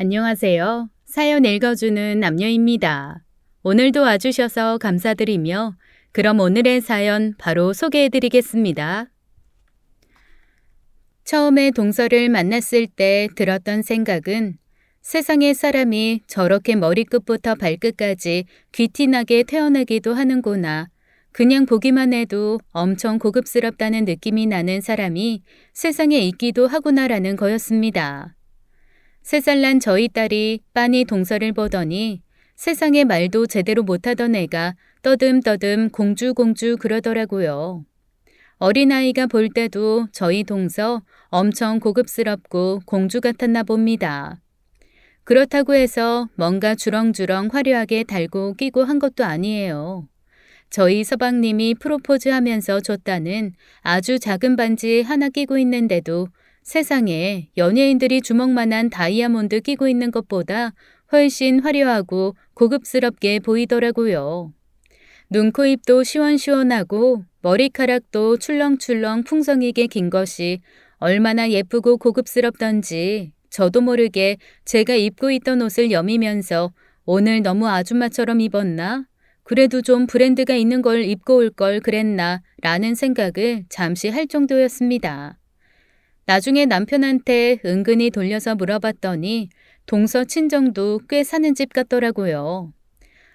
안녕하세요. 사연 읽어주는 남녀입니다. 오늘도 와주셔서 감사드리며 그럼 오늘의 사연 바로 소개해드리겠습니다. 처음에 동서를 만났을 때 들었던 생각은 세상에 사람이 저렇게 머리끝부터 발끝까지 귀티나게 태어나기도 하는구나. 그냥 보기만 해도 엄청 고급스럽다는 느낌이 나는 사람이 세상에 있기도 하구나라는 거였습니다. 3살 난 저희 딸이 빤히 동서를 보더니 세상에 말도 제대로 못하던 애가 떠듬떠듬 공주 그러더라고요. 어린아이가 볼 때도 저희 동서 엄청 고급스럽고 공주 같았나 봅니다. 그렇다고 해서 뭔가 주렁주렁 화려하게 달고 끼고 한 것도 아니에요. 저희 서방님이 프로포즈 하면서 줬다는 아주 작은 반지 하나 끼고 있는데도 세상에 연예인들이 주먹만한 다이아몬드 끼고 있는 것보다 훨씬 화려하고 고급스럽게 보이더라고요. 눈, 코, 입도 시원시원하고 머리카락도 출렁출렁 풍성하게 긴 것이 얼마나 예쁘고 고급스럽던지 저도 모르게 제가 입고 있던 옷을 여미면서 오늘 너무 아줌마처럼 입었나? 그래도 좀 브랜드가 있는 걸 입고 올 걸 그랬나? 라는 생각을 잠시 할 정도였습니다. 나중에 남편한테 은근히 돌려서 물어봤더니 동서 친정도 꽤 사는 집 같더라고요.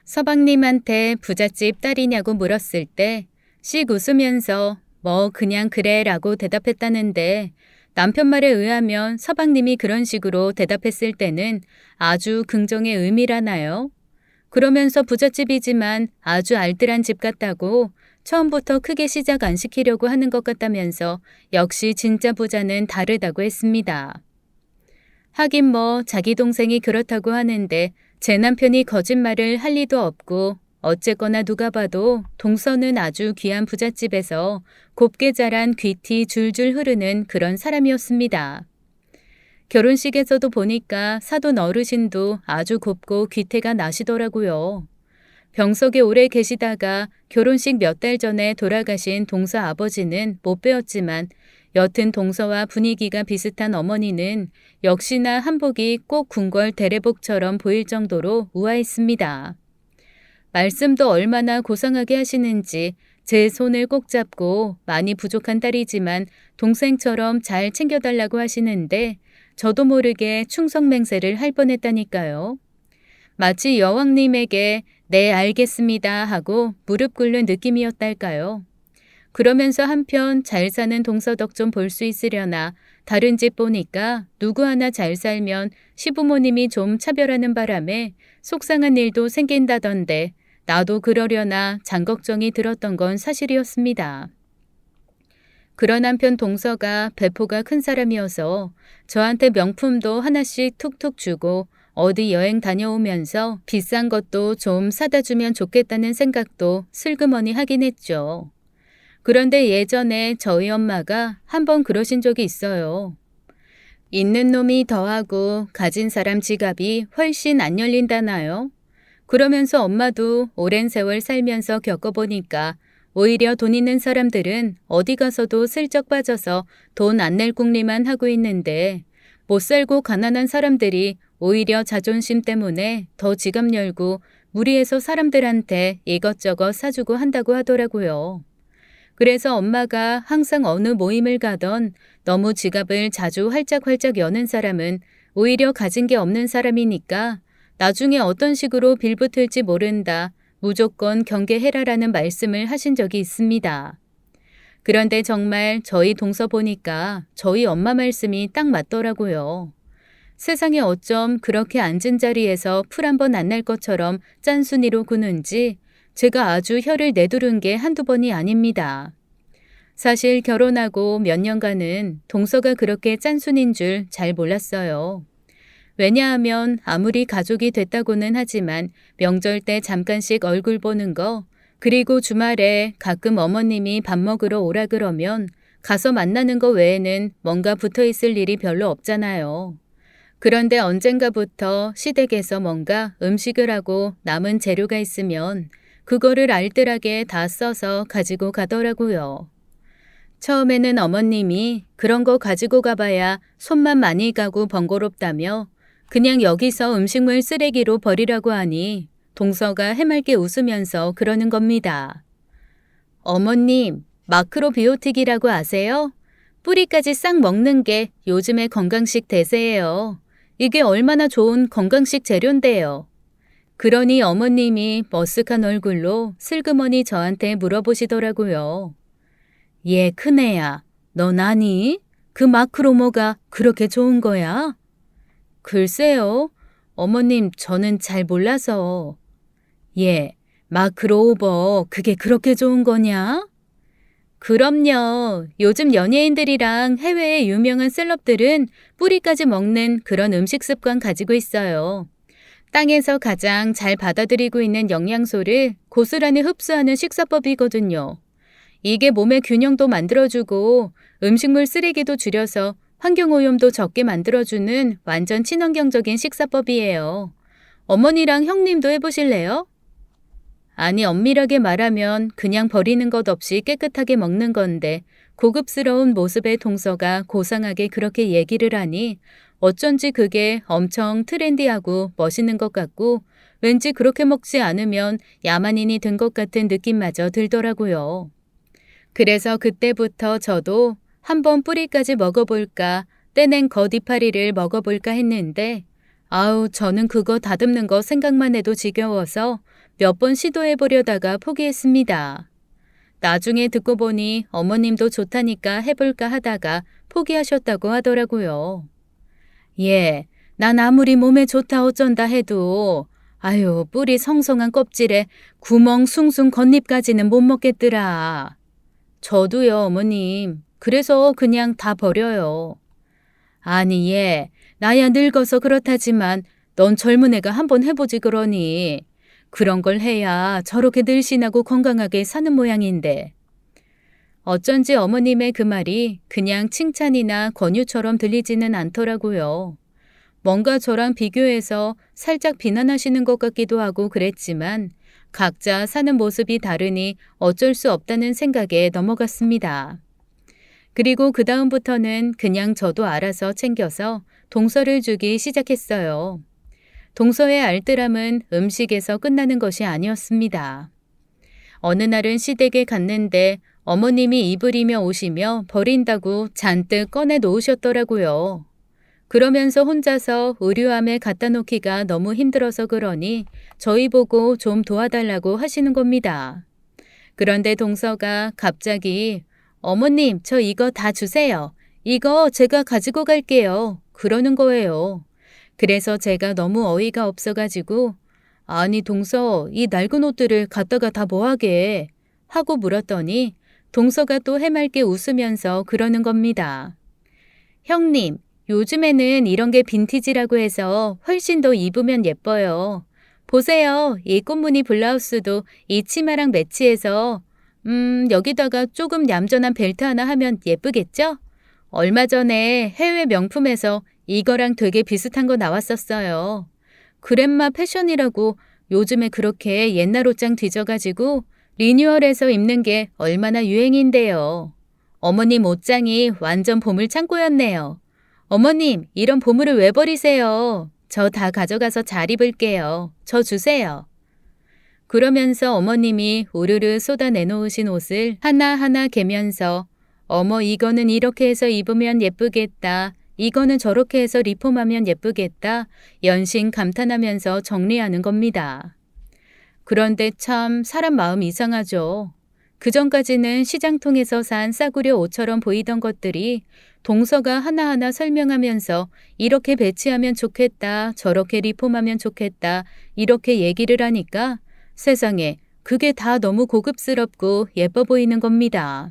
서방님한테 부잣집 딸이냐고 물었을 때 씩 웃으면서 뭐 그냥 그래 라고 대답했다는데 남편 말에 의하면 서방님이 그런 식으로 대답했을 때는 아주 긍정의 의미라나요? 그러면서 부잣집이지만 아주 알뜰한 집 같다고 처음부터 크게 시작 안 시키려고 하는 것 같다면서 역시 진짜 부자는 다르다고 했습니다. 하긴 뭐 자기 동생이 그렇다고 하는데 제 남편이 거짓말을 할 리도 없고 어쨌거나 누가 봐도 동서는 아주 귀한 부잣집에서 곱게 자란 귀티 줄줄 흐르는 그런 사람이었습니다. 결혼식에서도 보니까 사돈 어르신도 아주 곱고 귀태가 나시더라고요. 병석에 오래 계시다가 결혼식 몇 달 전에 돌아가신 동서 아버지는 못 뵈었지만 여튼 동서와 분위기가 비슷한 어머니는 역시나 한복이 꼭 궁궐 대례복처럼 보일 정도로 우아했습니다. 말씀도 얼마나 고상하게 하시는지 제 손을 꼭 잡고 많이 부족한 딸이지만 동생처럼 잘 챙겨달라고 하시는데 저도 모르게 충성맹세를 할 뻔했다니까요. 마치 여왕님에게 네 알겠습니다 하고 무릎 꿇는 느낌이었달까요. 그러면서 한편 잘 사는 동서덕 좀 볼 수 있으려나 다른 집 보니까 누구 하나 잘 살면 시부모님이 좀 차별하는 바람에 속상한 일도 생긴다던데 나도 그러려나 장걱정이 들었던 건 사실이었습니다. 그런 한편 동서가 배포가 큰 사람이어서 저한테 명품도 하나씩 툭툭 주고 어디 여행 다녀오면서 비싼 것도 좀 사다 주면 좋겠다는 생각도 슬그머니 하긴 했죠. 그런데 예전에 저희 엄마가 한번 그러신 적이 있어요. 있는 놈이 더하고 가진 사람 지갑이 훨씬 안 열린다나요? 그러면서 엄마도 오랜 세월 살면서 겪어보니까 오히려 돈 있는 사람들은 어디 가서도 슬쩍 빠져서 돈 안 낼 궁리만 하고 있는데 못 살고 가난한 사람들이 오히려 자존심 때문에 더 지갑 열고 무리해서 사람들한테 이것저것 사주고 한다고 하더라고요. 그래서 엄마가 항상 어느 모임을 가던 너무 지갑을 자주 활짝활짝 여는 사람은 오히려 가진 게 없는 사람이니까 나중에 어떤 식으로 빌붙을지 모른다. 무조건 경계해라라는 말씀을 하신 적이 있습니다. 그런데 정말 저희 동서 보니까 저희 엄마 말씀이 딱 맞더라고요. 세상에 어쩜 그렇게 앉은 자리에서 풀 한 번 안 날 것처럼 짠순이로 구는지 제가 아주 혀를 내두른 게 한두 번이 아닙니다. 사실 결혼하고 몇 년간은 동서가 그렇게 짠순인 줄 잘 몰랐어요. 왜냐하면 아무리 가족이 됐다고는 하지만 명절 때 잠깐씩 얼굴 보는 거, 그리고 주말에 가끔 어머님이 밥 먹으러 오라 그러면 가서 만나는 거 외에는 뭔가 붙어 있을 일이 별로 없잖아요. 그런데 언젠가부터 시댁에서 뭔가 음식을 하고 남은 재료가 있으면 그거를 알뜰하게 다 써서 가지고 가더라고요. 처음에는 어머님이 그런 거 가지고 가봐야 손만 많이 가고 번거롭다며 그냥 여기서 음식물 쓰레기로 버리라고 하니 동서가 해맑게 웃으면서 그러는 겁니다. 어머님, 마크로비오틱이라고 아세요? 뿌리까지 싹 먹는 게 요즘의 건강식 대세예요. 이게 얼마나 좋은 건강식 재료인데요. 그러니 어머님이 머쓱한 얼굴로 슬그머니 저한테 물어보시더라고요. 얘 큰애야, 넌 아니? 그 마크로모가 그렇게 좋은 거야? 글쎄요. 어머님, 저는 잘 몰라서. 예, 마크로오버 그게 그렇게 좋은 거냐? 그럼요. 요즘 연예인들이랑 해외의 유명한 셀럽들은 뿌리까지 먹는 그런 음식 습관 가지고 있어요. 땅에서 가장 잘 받아들이고 있는 영양소를 고스란히 흡수하는 식사법이거든요. 이게 몸의 균형도 만들어주고 음식물 쓰레기도 줄여서 환경오염도 적게 만들어주는 완전 친환경적인 식사법이에요. 어머니랑 형님도 해보실래요? 아니, 엄밀하게 말하면 그냥 버리는 것 없이 깨끗하게 먹는 건데 고급스러운 모습의 동서가 고상하게 그렇게 얘기를 하니 어쩐지 그게 엄청 트렌디하고 멋있는 것 같고 왠지 그렇게 먹지 않으면 야만인이 된 것 같은 느낌마저 들더라고요. 그래서 그때부터 저도 한번 뿌리까지 먹어볼까 떼낸 겉이파리를 먹어볼까 했는데 아우 저는 그거 다듬는 거 생각만 해도 지겨워서 몇 번 시도해보려다가 포기했습니다. 나중에 듣고 보니 어머님도 좋다니까 해볼까 하다가 포기하셨다고 하더라고요. 예, 난 아무리 몸에 좋다 어쩐다 해도 아유 뿌리 성성한 껍질에 구멍 숭숭 겉잎까지는 못 먹겠더라. 저도요 어머님. 그래서 그냥 다 버려요. 아니 얘 나야 늙어서 그렇다지만 넌 젊은 애가 한번 해보지 그러니. 그런 걸 해야 저렇게 늘씬하고 건강하게 사는 모양인데. 어쩐지 어머님의 그 말이 그냥 칭찬이나 권유처럼 들리지는 않더라고요. 뭔가 저랑 비교해서 살짝 비난하시는 것 같기도 하고 그랬지만 각자 사는 모습이 다르니 어쩔 수 없다는 생각에 넘어갔습니다. 그리고 그 다음부터는 그냥 저도 알아서 챙겨서 동서를 주기 시작했어요. 동서의 알뜰함은 음식에서 끝나는 것이 아니었습니다. 어느 날은 시댁에 갔는데 어머님이 입으리며 오시며 버린다고 잔뜩 꺼내 놓으셨더라고요. 그러면서 혼자서 의류함에 갖다 놓기가 너무 힘들어서 그러니 저희 보고 좀 도와달라고 하시는 겁니다. 그런데 동서가 갑자기 어머님 저 이거 다 주세요. 이거 제가 가지고 갈게요. 그러는 거예요. 그래서 제가 너무 어이가 없어가지고 아니 동서 이 낡은 옷들을 갖다가 다 뭐하게 하고 물었더니 동서가 또 해맑게 웃으면서 그러는 겁니다. 형님 요즘에는 이런 게 빈티지라고 해서 훨씬 더 입으면 예뻐요. 보세요. 이 꽃무늬 블라우스도 이 치마랑 매치해서 여기다가 조금 얌전한 벨트 하나 하면 예쁘겠죠? 얼마 전에 해외 명품에서 이거랑 되게 비슷한 거 나왔었어요. 그랜마 패션이라고 요즘에 그렇게 옛날 옷장 뒤져가지고 리뉴얼해서 입는 게 얼마나 유행인데요. 어머님 옷장이 완전 보물 창고였네요. 어머님, 이런 보물을 왜 버리세요? 저 다 가져가서 잘 입을게요. 저 주세요. 그러면서 어머님이 우르르 쏟아내놓으신 옷을 하나하나 개면서 어머 이거는 이렇게 해서 입으면 예쁘겠다. 이거는 저렇게 해서 리폼하면 예쁘겠다. 연신 감탄하면서 정리하는 겁니다. 그런데 참 사람 마음 이상하죠. 그전까지는 시장통에서 산 싸구려 옷처럼 보이던 것들이 동서가 하나하나 설명하면서 이렇게 배치하면 좋겠다, 저렇게 리폼하면 좋겠다, 이렇게 얘기를 하니까 세상에 그게 다 너무 고급스럽고 예뻐 보이는 겁니다.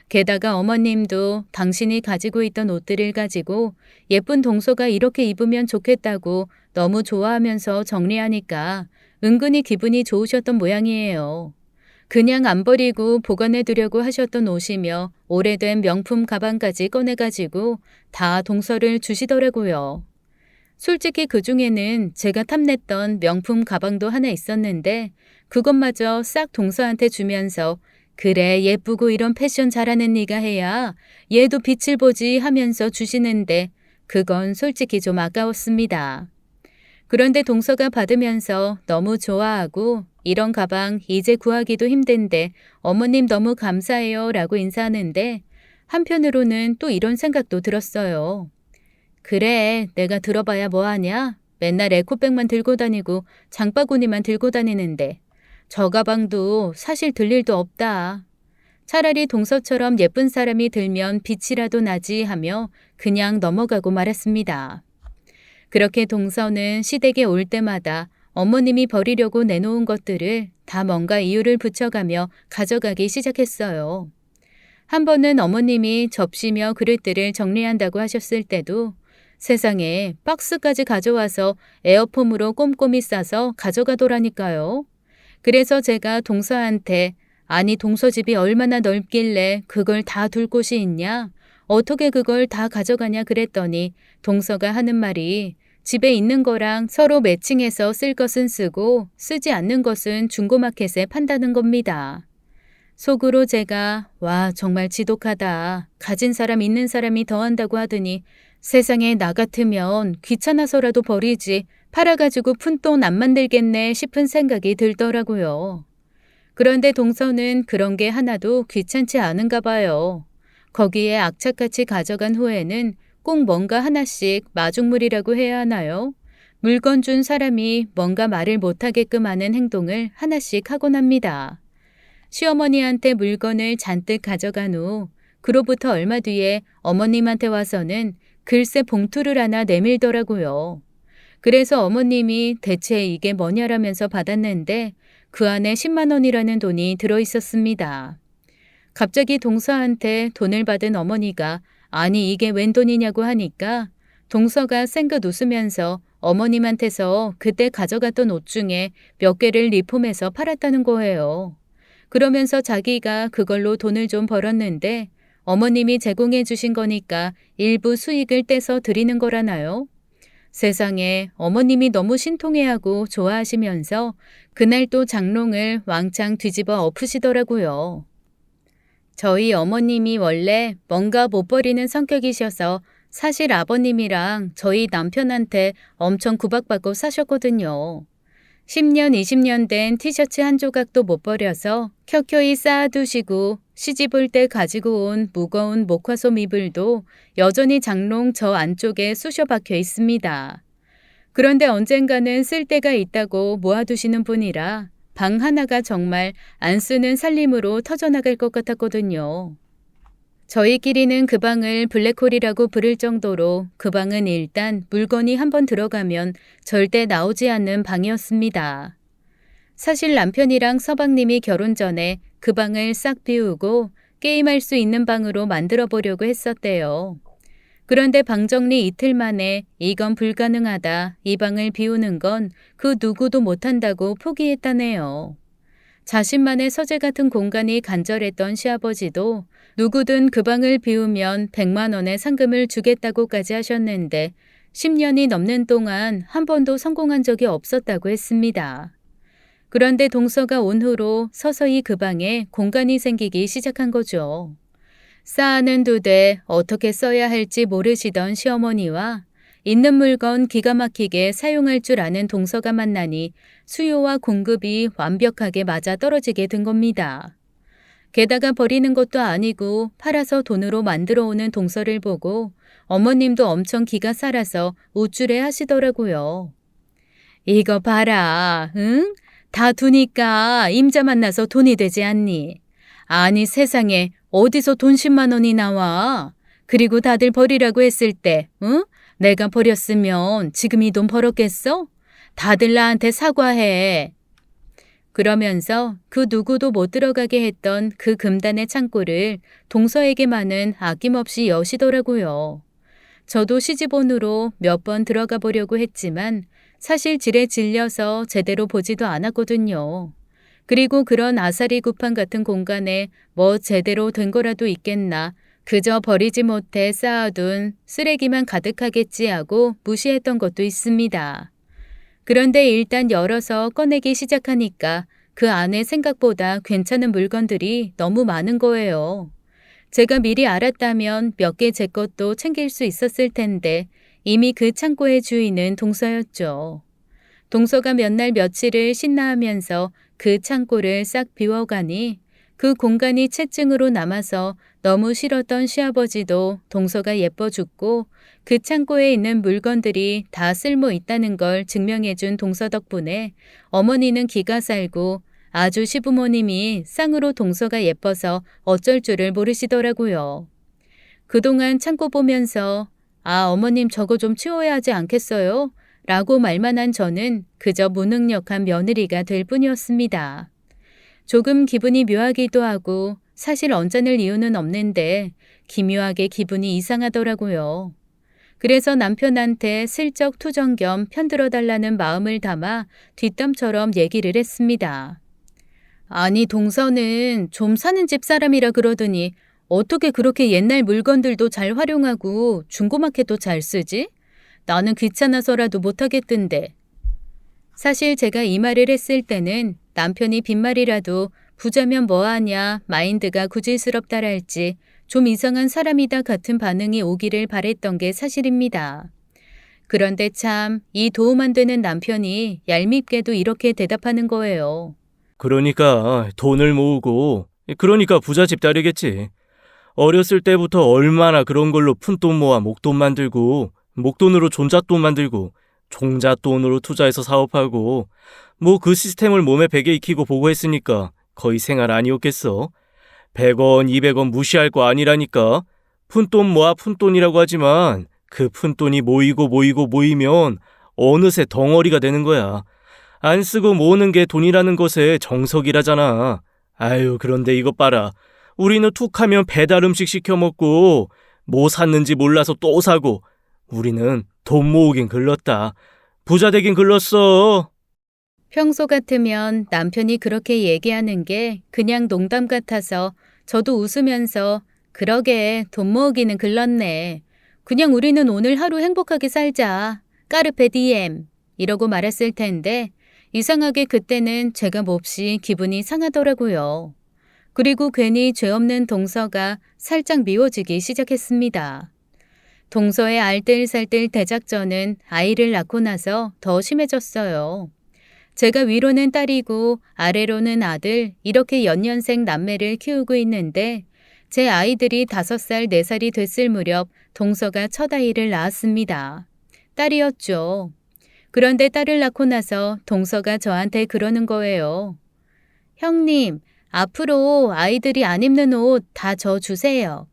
게다가 어머님도 당신이 가지고 있던 옷들을 가지고 예쁜 동서가 이렇게 입으면 좋겠다고 너무 좋아하면서 정리하니까 은근히 기분이 좋으셨던 모양이에요. 그냥 안 버리고 보관해 두려고 하셨던 옷이며 오래된 명품 가방까지 꺼내가지고 다 동서를 주시더라고요. 솔직히 그 중에는 제가 탐냈던 명품 가방도 하나 있었는데 그것마저 싹 동서한테 주면서 그래 예쁘고 이런 패션 잘하는 네가 해야 얘도 빛을 보지 하면서 주시는데 그건 솔직히 좀 아까웠습니다. 그런데 동서가 받으면서 너무 좋아하고 이런 가방 이제 구하기도 힘든데 어머님 너무 감사해요 라고 인사하는데 한편으로는 또 이런 생각도 들었어요. 그래, 내가 들어봐야 뭐하냐? 맨날 에코백만 들고 다니고 장바구니만 들고 다니는데 저 가방도 사실 들 일도 없다. 차라리 동서처럼 예쁜 사람이 들면 빛이라도 나지 하며 그냥 넘어가고 말았습니다. 그렇게 동서는 시댁에 올 때마다 어머님이 버리려고 내놓은 것들을 다 뭔가 이유를 붙여가며 가져가기 시작했어요. 한 번은 어머님이 접시며 그릇들을 정리한다고 하셨을 때도 세상에 박스까지 가져와서 에어폼으로 꼼꼼히 싸서 가져가더라니까요. 그래서 제가 동서한테 아니 동서 집이 얼마나 넓길래 그걸 다 둘 곳이 있냐? 어떻게 그걸 다 가져가냐 그랬더니 동서가 하는 말이 집에 있는 거랑 서로 매칭해서 쓸 것은 쓰고 쓰지 않는 것은 중고마켓에 판다는 겁니다. 속으로 제가 와 정말 지독하다. 가진 사람 있는 사람이 더한다고 하더니 세상에 나 같으면 귀찮아서라도 버리지 팔아가지고 푼돈 안 만들겠네 싶은 생각이 들더라고요. 그런데 동서는 그런 게 하나도 귀찮지 않은가 봐요. 거기에 악착같이 가져간 후에는 꼭 뭔가 하나씩 마중물이라고 해야 하나요? 물건 준 사람이 뭔가 말을 못하게끔 하는 행동을 하나씩 하곤 합니다. 시어머니한테 물건을 잔뜩 가져간 후 그로부터 얼마 뒤에 어머님한테 와서는 글쎄 봉투를 하나 내밀더라고요. 그래서 어머님이 대체 이게 뭐냐라면서 받았는데 그 안에 10만 원이라는 돈이 들어있었습니다. 갑자기 동서한테 돈을 받은 어머니가 아니 이게 웬 돈이냐고 하니까 동서가 쌩긋 웃으면서 어머님한테서 그때 가져갔던 옷 중에 몇 개를 리폼해서 팔았다는 거예요. 그러면서 자기가 그걸로 돈을 좀 벌었는데 어머님이 제공해 주신 거니까 일부 수익을 떼서 드리는 거라나요? 세상에 어머님이 너무 신통해하고 좋아하시면서 그날 또 장롱을 왕창 뒤집어 엎으시더라고요. 저희 어머님이 원래 뭔가 못 버리는 성격이셔서 사실 아버님이랑 저희 남편한테 엄청 구박받고 사셨거든요. 10년, 20년 된 티셔츠 한 조각도 못 버려서 켜켜이 쌓아두시고 시집 올 때 가지고 온 무거운 목화솜 이불도 여전히 장롱 저 안쪽에 쑤셔 박혀 있습니다. 그런데 언젠가는 쓸 데가 있다고 모아두시는 분이라 방 하나가 정말 안 쓰는 살림으로 터져나갈 것 같았거든요. 저희끼리는 그 방을 블랙홀이라고 부를 정도로 그 방은 일단 물건이 한번 들어가면 절대 나오지 않는 방이었습니다. 사실 남편이랑 서방님이 결혼 전에 그 방을 싹 비우고 게임할 수 있는 방으로 만들어 보려고 했었대요. 그런데 방 정리 이틀 만에 이건 불가능하다. 이 방을 비우는 건 그 누구도 못한다고 포기했다네요. 자신만의 서재 같은 공간이 간절했던 시아버지도 누구든 그 방을 비우면 100만 원의 상금을 주겠다고까지 하셨는데 10년이 넘는 동안 한 번도 성공한 적이 없었다고 했습니다. 그런데 동서가 온 후로 서서히 그 방에 공간이 생기기 시작한 거죠. 쌓아는 두대 어떻게 써야 할지 모르시던 시어머니와 있는 물건 기가 막히게 사용할 줄 아는 동서가 만나니 수요와 공급이 완벽하게 맞아 떨어지게 된 겁니다. 게다가 버리는 것도 아니고 팔아서 돈으로 만들어 오는 동서를 보고 어머님도 엄청 기가 살아서 우쭐해 하시더라고요. 이거 봐라, 응? 다 두니까 임자 만나서 돈이 되지 않니? 아니 세상에 어디서 돈 10만 원이 나와? 그리고 다들 버리라고 했을 때, 응? 내가 버렸으면 지금 이 돈 벌었겠어? 다들 나한테 사과해. 그러면서 그 누구도 못 들어가게 했던 그 금단의 창고를 동서에게만은 아낌없이 여시더라고요. 저도 시집온으로 몇 번 들어가 보려고 했지만 사실 질에 질려서 제대로 보지도 않았거든요. 그리고 그런 아사리 구판 같은 공간에 뭐 제대로 된 거라도 있겠나 그저 버리지 못해 쌓아둔 쓰레기만 가득하겠지 하고 무시했던 것도 있습니다. 그런데 일단 열어서 꺼내기 시작하니까 그 안에 생각보다 괜찮은 물건들이 너무 많은 거예요. 제가 미리 알았다면 몇 개 제 것도 챙길 수 있었을 텐데 이미 그 창고의 주인은 동서였죠. 동서가 몇 날 며칠을 신나하면서 그 창고를 싹 비워가니 그 공간이 채증으로 남아서 너무 싫었던 시아버지도 동서가 예뻐 죽고 그 창고에 있는 물건들이 다 쓸모 있다는 걸 증명해준 동서 덕분에 어머니는 기가 살고 아주 시부모님이 쌍으로 동서가 예뻐서 어쩔 줄을 모르시더라고요. 그동안 창고 보면서 어머님 저거 좀 치워야 하지 않겠어요? 라고 말만 한 저는 그저 무능력한 며느리가 될 뿐이었습니다. 조금 기분이 묘하기도 하고 사실 언짢을 이유는 없는데 기묘하게 기분이 이상하더라고요. 그래서 남편한테 슬쩍 투정 겸 편들어 달라는 마음을 담아 뒷담처럼 얘기를 했습니다. 아니 동서는 좀 사는 집 사람이라 그러더니 어떻게 그렇게 옛날 물건들도 잘 활용하고 중고마켓도 잘 쓰지? 나는 귀찮아서라도 못하겠던데. 사실 제가 이 말을 했을 때는 남편이 빈말이라도 부자면 뭐하냐 마인드가 구질스럽다랄지 좀 이상한 사람이다 같은 반응이 오기를 바랬던 게 사실입니다. 그런데 참 이 도움 안 되는 남편이 얄밉게도 이렇게 대답하는 거예요. 그러니까 돈을 모으고 그러니까 부잣집 딸이겠지. 어렸을 때부터 얼마나 그런 걸로 푼돈 모아 목돈 만들고 목돈으로 존잣돈 만들고 종잣돈으로 투자해서 사업하고 뭐 그 시스템을 몸에 배게 익히고 보고 했으니까 거의 생활 아니었겠어. 100원, 200원 무시할 거 아니라니까. 푼돈 모아 푼돈이라고 하지만 그 푼돈이 모이면 어느새 덩어리가 되는 거야. 안 쓰고 모으는 게 돈이라는 것의 정석이라잖아. 아유, 그런데 이것 봐라. 우리는 툭하면 배달 음식 시켜 먹고 뭐 샀는지 몰라서 또 사고 우리는 돈 모으긴 글렀다. 부자 되긴 글렀어. 평소 같으면 남편이 그렇게 얘기하는 게 그냥 농담 같아서 저도 웃으면서 그러게 돈 모으기는 글렀네. 그냥 우리는 오늘 하루 행복하게 살자. 까르페 디엠. 이러고 말았을 텐데 이상하게 그때는 제가 몹시 기분이 상하더라고요. 그리고 괜히 죄 없는 동서가 살짝 미워지기 시작했습니다. 동서의 알뜰살뜰 대작전은 아이를 낳고 나서 더 심해졌어요. 제가 위로는 딸이고 아래로는 아들, 이렇게 연년생 남매를 키우고 있는데 제 아이들이 5살, 4살이 됐을 무렵 동서가 첫 아이를 낳았습니다. 딸이었죠. 그런데 딸을 낳고 나서 동서가 저한테 그러는 거예요. 형님, 앞으로 아이들이 안 입는 옷 다 저 주세요.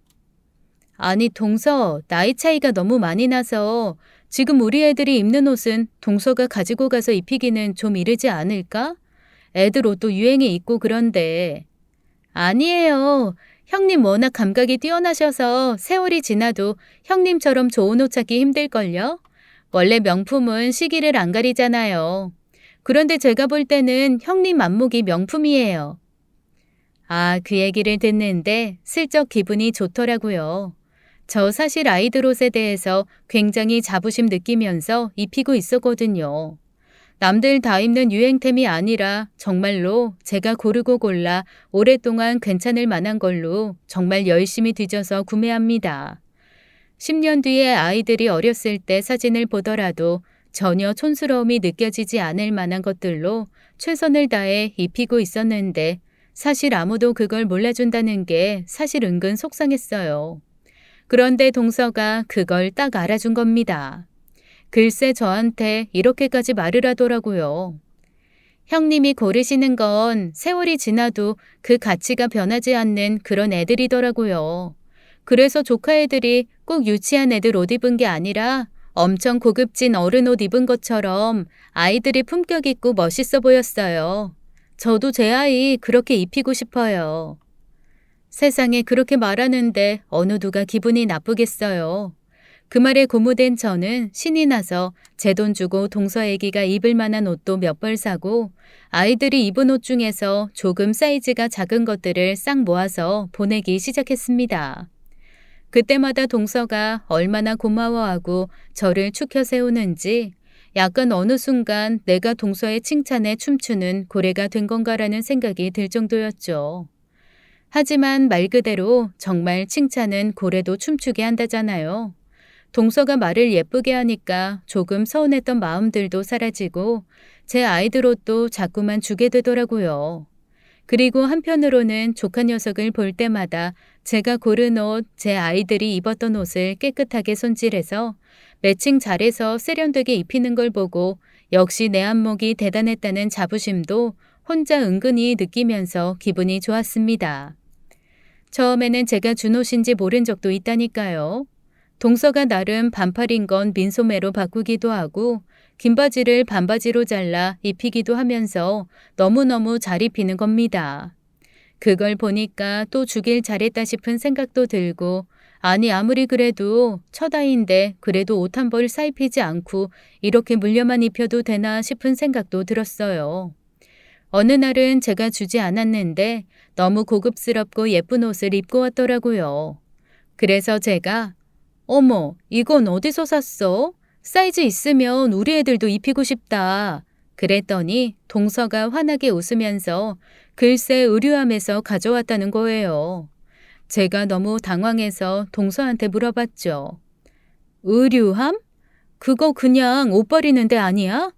아니 동서, 나이 차이가 너무 많이 나서 지금 우리 애들이 입는 옷은 동서가 가지고 가서 입히기는 좀 이르지 않을까? 애들 옷도 유행에 있고 그런데. 아니에요. 형님 워낙 감각이 뛰어나셔서 세월이 지나도 형님처럼 좋은 옷 찾기 힘들걸요? 원래 명품은 시기를 안 가리잖아요. 그런데 제가 볼 때는 형님 안목이 명품이에요. 그 얘기를 듣는데 슬쩍 기분이 좋더라고요. 저 사실 아이들 옷에 대해서 굉장히 자부심 느끼면서 입히고 있었거든요. 남들 다 입는 유행템이 아니라 정말로 제가 고르고 골라 오랫동안 괜찮을 만한 걸로 정말 열심히 뒤져서 구매합니다. 10년 뒤에 아이들이 어렸을 때 사진을 보더라도 전혀 촌스러움이 느껴지지 않을 만한 것들로 최선을 다해 입히고 있었는데 사실 아무도 그걸 몰라준다는 게 사실 은근 속상했어요. 그런데 동서가 그걸 딱 알아준 겁니다. 글쎄 저한테 이렇게까지 말을 하더라고요. 형님이 고르시는 건 세월이 지나도 그 가치가 변하지 않는 그런 애들이더라고요. 그래서 조카 애들이 꼭 유치한 애들 옷 입은 게 아니라 엄청 고급진 어른 옷 입은 것처럼 아이들이 품격 있고 멋있어 보였어요. 저도 제 아이 그렇게 입히고 싶어요. 세상에 그렇게 말하는데 어느 누가 기분이 나쁘겠어요. 그 말에 고무된 저는 신이 나서 제 돈 주고 동서 애기가 입을 만한 옷도 몇 벌 사고 아이들이 입은 옷 중에서 조금 사이즈가 작은 것들을 싹 모아서 보내기 시작했습니다. 그때마다 동서가 얼마나 고마워하고 저를 추켜 세우는지 약간 어느 순간 내가 동서의 칭찬에 춤추는 고래가 된 건가라는 생각이 들 정도였죠. 하지만 말 그대로 정말 칭찬은 고래도 춤추게 한다잖아요. 동서가 말을 예쁘게 하니까 조금 서운했던 마음들도 사라지고 제 아이들 옷도 자꾸만 주게 되더라고요. 그리고 한편으로는 조카 녀석을 볼 때마다 제가 고른 옷, 제 아이들이 입었던 옷을 깨끗하게 손질해서 매칭 잘해서 세련되게 입히는 걸 보고 역시 내 안목이 대단했다는 자부심도 혼자 은근히 느끼면서 기분이 좋았습니다. 처음에는 제가 준 옷인지 모른 적도 있다니까요. 동서가 나름 반팔인 건 민소매로 바꾸기도 하고 긴 바지를 반바지로 잘라 입히기도 하면서 너무너무 잘 입히는 겁니다. 그걸 보니까 또 주길 잘했다 싶은 생각도 들고 아니 아무리 그래도 첫 아이인데 그래도 옷 한 벌 사입히지 않고 이렇게 물려만 입혀도 되나 싶은 생각도 들었어요. 어느 날은 제가 주지 않았는데 너무 고급스럽고 예쁜 옷을 입고 왔더라고요. 그래서 제가 어머, 이건 어디서 샀어? 사이즈 있으면 우리 애들도 입히고 싶다. 그랬더니 동서가 환하게 웃으면서 글쎄 의류함에서 가져왔다는 거예요. 제가 너무 당황해서 동서한테 물어봤죠. 의류함? 그거 그냥 옷 버리는 데 아니야?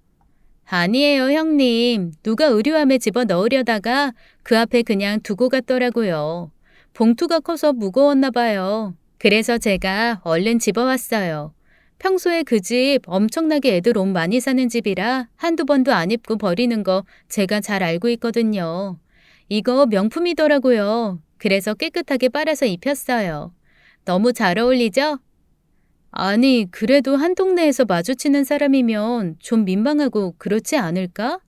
아니에요, 형님. 누가 의류함에 집어 넣으려다가 그 앞에 그냥 두고 갔더라고요. 봉투가 커서 무거웠나 봐요. 그래서 제가 얼른 집어왔어요. 평소에 그 집 엄청나게 애들 옷 많이 사는 집이라 한두 번도 안 입고 버리는 거 제가 잘 알고 있거든요. 이거 명품이더라고요. 그래서 깨끗하게 빨아서 입혔어요. 너무 잘 어울리죠? 아니, 그래도 한 동네에서 마주치는 사람이면 좀 민망하고 그렇지 않을까?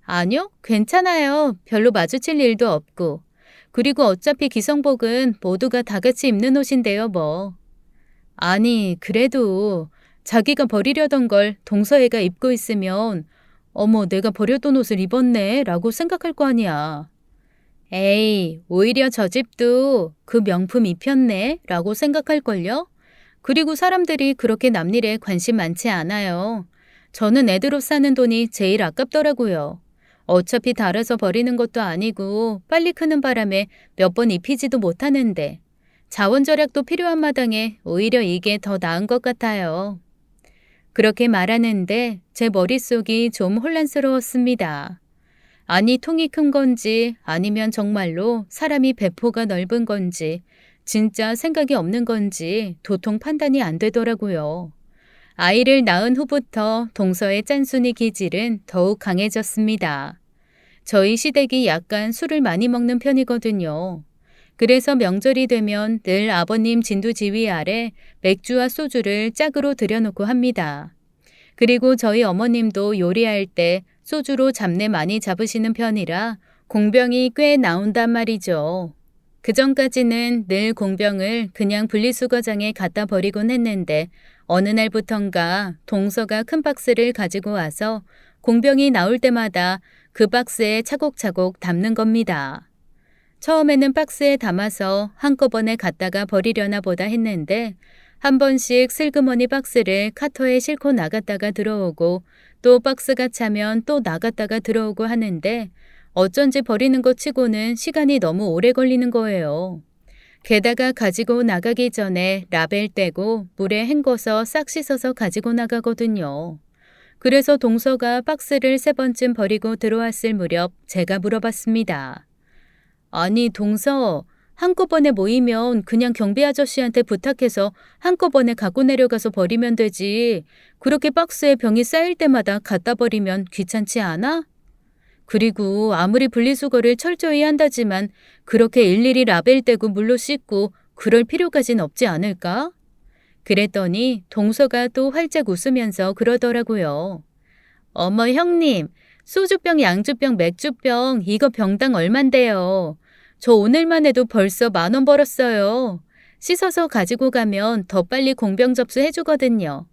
아니요, 괜찮아요. 별로 마주칠 일도 없고. 그리고 어차피 기성복은 모두가 다 같이 입는 옷인데요, 뭐. 아니, 그래도 자기가 버리려던 걸 동서애가 입고 있으면 어머, 내가 버렸던 옷을 입었네 라고 생각할 거 아니야. 에이, 오히려 저 집도 그 명품 입혔네 라고 생각할걸요? 그리고 사람들이 그렇게 남일에 관심 많지 않아요. 저는 애들 옷 사는 돈이 제일 아깝더라고요. 어차피 달아서 버리는 것도 아니고 빨리 크는 바람에 몇 번 입히지도 못하는데 자원 절약도 필요한 마당에 오히려 이게 더 나은 것 같아요. 그렇게 말하는데 제 머릿속이 좀 혼란스러웠습니다. 아니 통이 큰 건지 아니면 정말로 사람이 배포가 넓은 건지 진짜 생각이 없는 건지 도통 판단이 안 되더라고요. 아이를 낳은 후부터 동서의 짠순이 기질은 더욱 강해졌습니다. 저희 시댁이 약간 술을 많이 먹는 편이거든요. 그래서 명절이 되면 늘 아버님 진두지휘 아래 맥주와 소주를 짝으로 들여놓고 합니다. 그리고 저희 어머님도 요리할 때 소주로 잡내 많이 잡으시는 편이라 공병이 꽤 나온단 말이죠. 그전까지는 늘 공병을 그냥 분리수거장에 갖다 버리곤 했는데 어느 날부턴가 동서가 큰 박스를 가지고 와서 공병이 나올 때마다 그 박스에 차곡차곡 담는 겁니다. 처음에는 박스에 담아서 한꺼번에 갖다가 버리려나 보다 했는데 한 번씩 슬그머니 박스를 카터에 싣고 나갔다가 들어오고 또 박스가 차면 또 나갔다가 들어오고 하는데 어쩐지 버리는 것 치고는 시간이 너무 오래 걸리는 거예요. 게다가 가지고 나가기 전에 라벨 떼고 물에 헹궈서 싹 씻어서 가지고 나가거든요. 그래서 동서가 박스를 3번쯤 버리고 들어왔을 무렵 제가 물어봤습니다. 아니 동서, 한꺼번에 모이면 그냥 경비 아저씨한테 부탁해서 한꺼번에 갖고 내려가서 버리면 되지. 그렇게 박스에 병이 쌓일 때마다 갖다 버리면 귀찮지 않아? 그리고 아무리 분리수거를 철저히 한다지만 그렇게 일일이 라벨 떼고 물로 씻고 그럴 필요까진 없지 않을까? 그랬더니 동서가 또 활짝 웃으면서 그러더라고요. 어머 형님, 소주병, 양주병, 맥주병 이거 병당 얼만데요. 저 오늘만 해도 벌써 10,000원 벌었어요. 씻어서 가지고 가면 더 빨리 공병 접수해주거든요.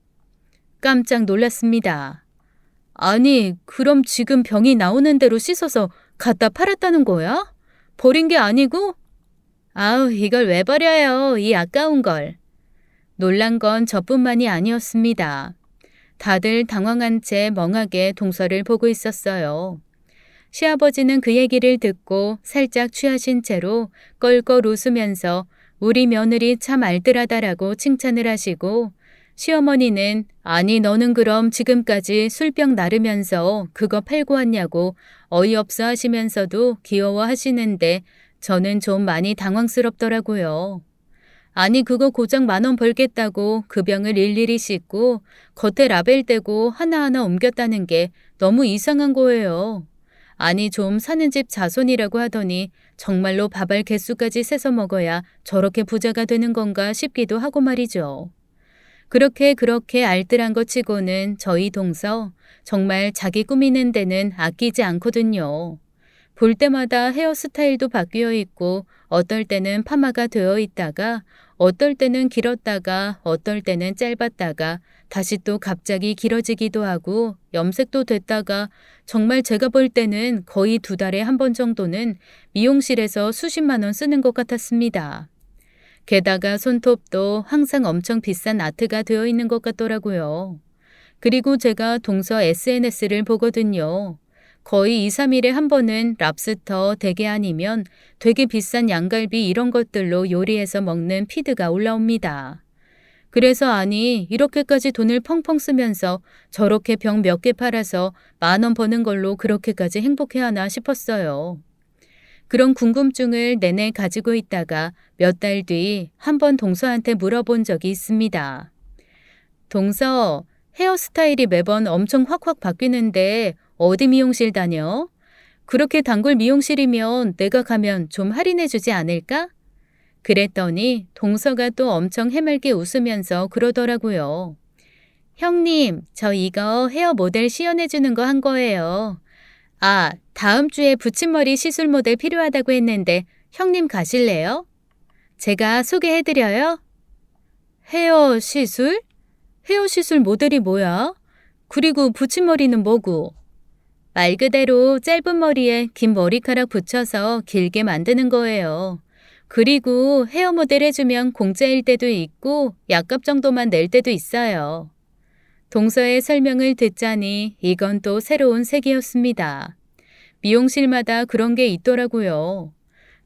깜짝 놀랐습니다. 아니, 그럼 지금 병이 나오는 대로 씻어서 갖다 팔았다는 거야? 버린 게 아니고? 아우, 이걸 왜 버려요? 이 아까운 걸. 놀란 건 저뿐만이 아니었습니다. 다들 당황한 채 멍하게 동서를 보고 있었어요. 시아버지는 그 얘기를 듣고 살짝 취하신 채로 껄껄 웃으면서 우리 며느리 참 알뜰하다라고 칭찬을 하시고 시어머니는 아니 너는 그럼 지금까지 술병 나르면서 그거 팔고 왔냐고 어이없어 하시면서도 귀여워하시는데 저는 좀 많이 당황스럽더라고요. 아니 그거 고작 10,000원 벌겠다고 그 병을 일일이 씻고 겉에 라벨 떼고 하나하나 옮겼다는 게 너무 이상한 거예요. 아니 좀 사는 집 자손이라고 하더니 정말로 밥알 개수까지 세서 먹어야 저렇게 부자가 되는 건가 싶기도 하고 말이죠. 그렇게 알뜰한 것 치고는 저희 동서 정말 자기 꾸미는 데는 아끼지 않거든요. 볼 때마다 헤어스타일도 바뀌어 있고 어떨 때는 파마가 되어 있다가 어떨 때는 길었다가 어떨 때는 짧았다가 다시 또 갑자기 길어지기도 하고 염색도 됐다가 정말 제가 볼 때는 거의 2달에 한 번 정도는 미용실에서 수십만 원 쓰는 것 같았습니다. 게다가 손톱도 항상 엄청 비싼 아트가 되어 있는 것 같더라고요. 그리고 제가 동서 SNS를 보거든요. 거의 2, 3일에 한 번은 랍스터, 대게 아니면 되게 비싼 양갈비 이런 것들로 요리해서 먹는 피드가 올라옵니다. 그래서 아니 이렇게까지 돈을 펑펑 쓰면서 저렇게 병 몇 개 팔아서 10,000원 버는 걸로 그렇게까지 행복해하나 싶었어요. 그런 궁금증을 내내 가지고 있다가 몇 달 뒤 한 번 동서한테 물어본 적이 있습니다. 동서, 헤어스타일이 매번 엄청 확확 바뀌는데 어디 미용실 다녀? 그렇게 단골 미용실이면 내가 가면 좀 할인해 주지 않을까? 그랬더니 동서가 또 엄청 해맑게 웃으면서 그러더라고요. 형님, 저 이거 헤어 모델 시연해 주는 거 한 거예요. 아, 다음 주에 붙임머리 시술 모델 필요하다고 했는데 형님 가실래요? 제가 소개해 드려요? 헤어 시술? 헤어 시술 모델이 뭐야? 그리고 붙임머리는 뭐고? 말 그대로 짧은 머리에 긴 머리카락 붙여서 길게 만드는 거예요. 그리고 헤어 모델 해주면 공짜일 때도 있고 약값 정도만 낼 때도 있어요. 동서의 설명을 듣자니 이건 또 새로운 세계였습니다. 미용실마다 그런 게 있더라고요.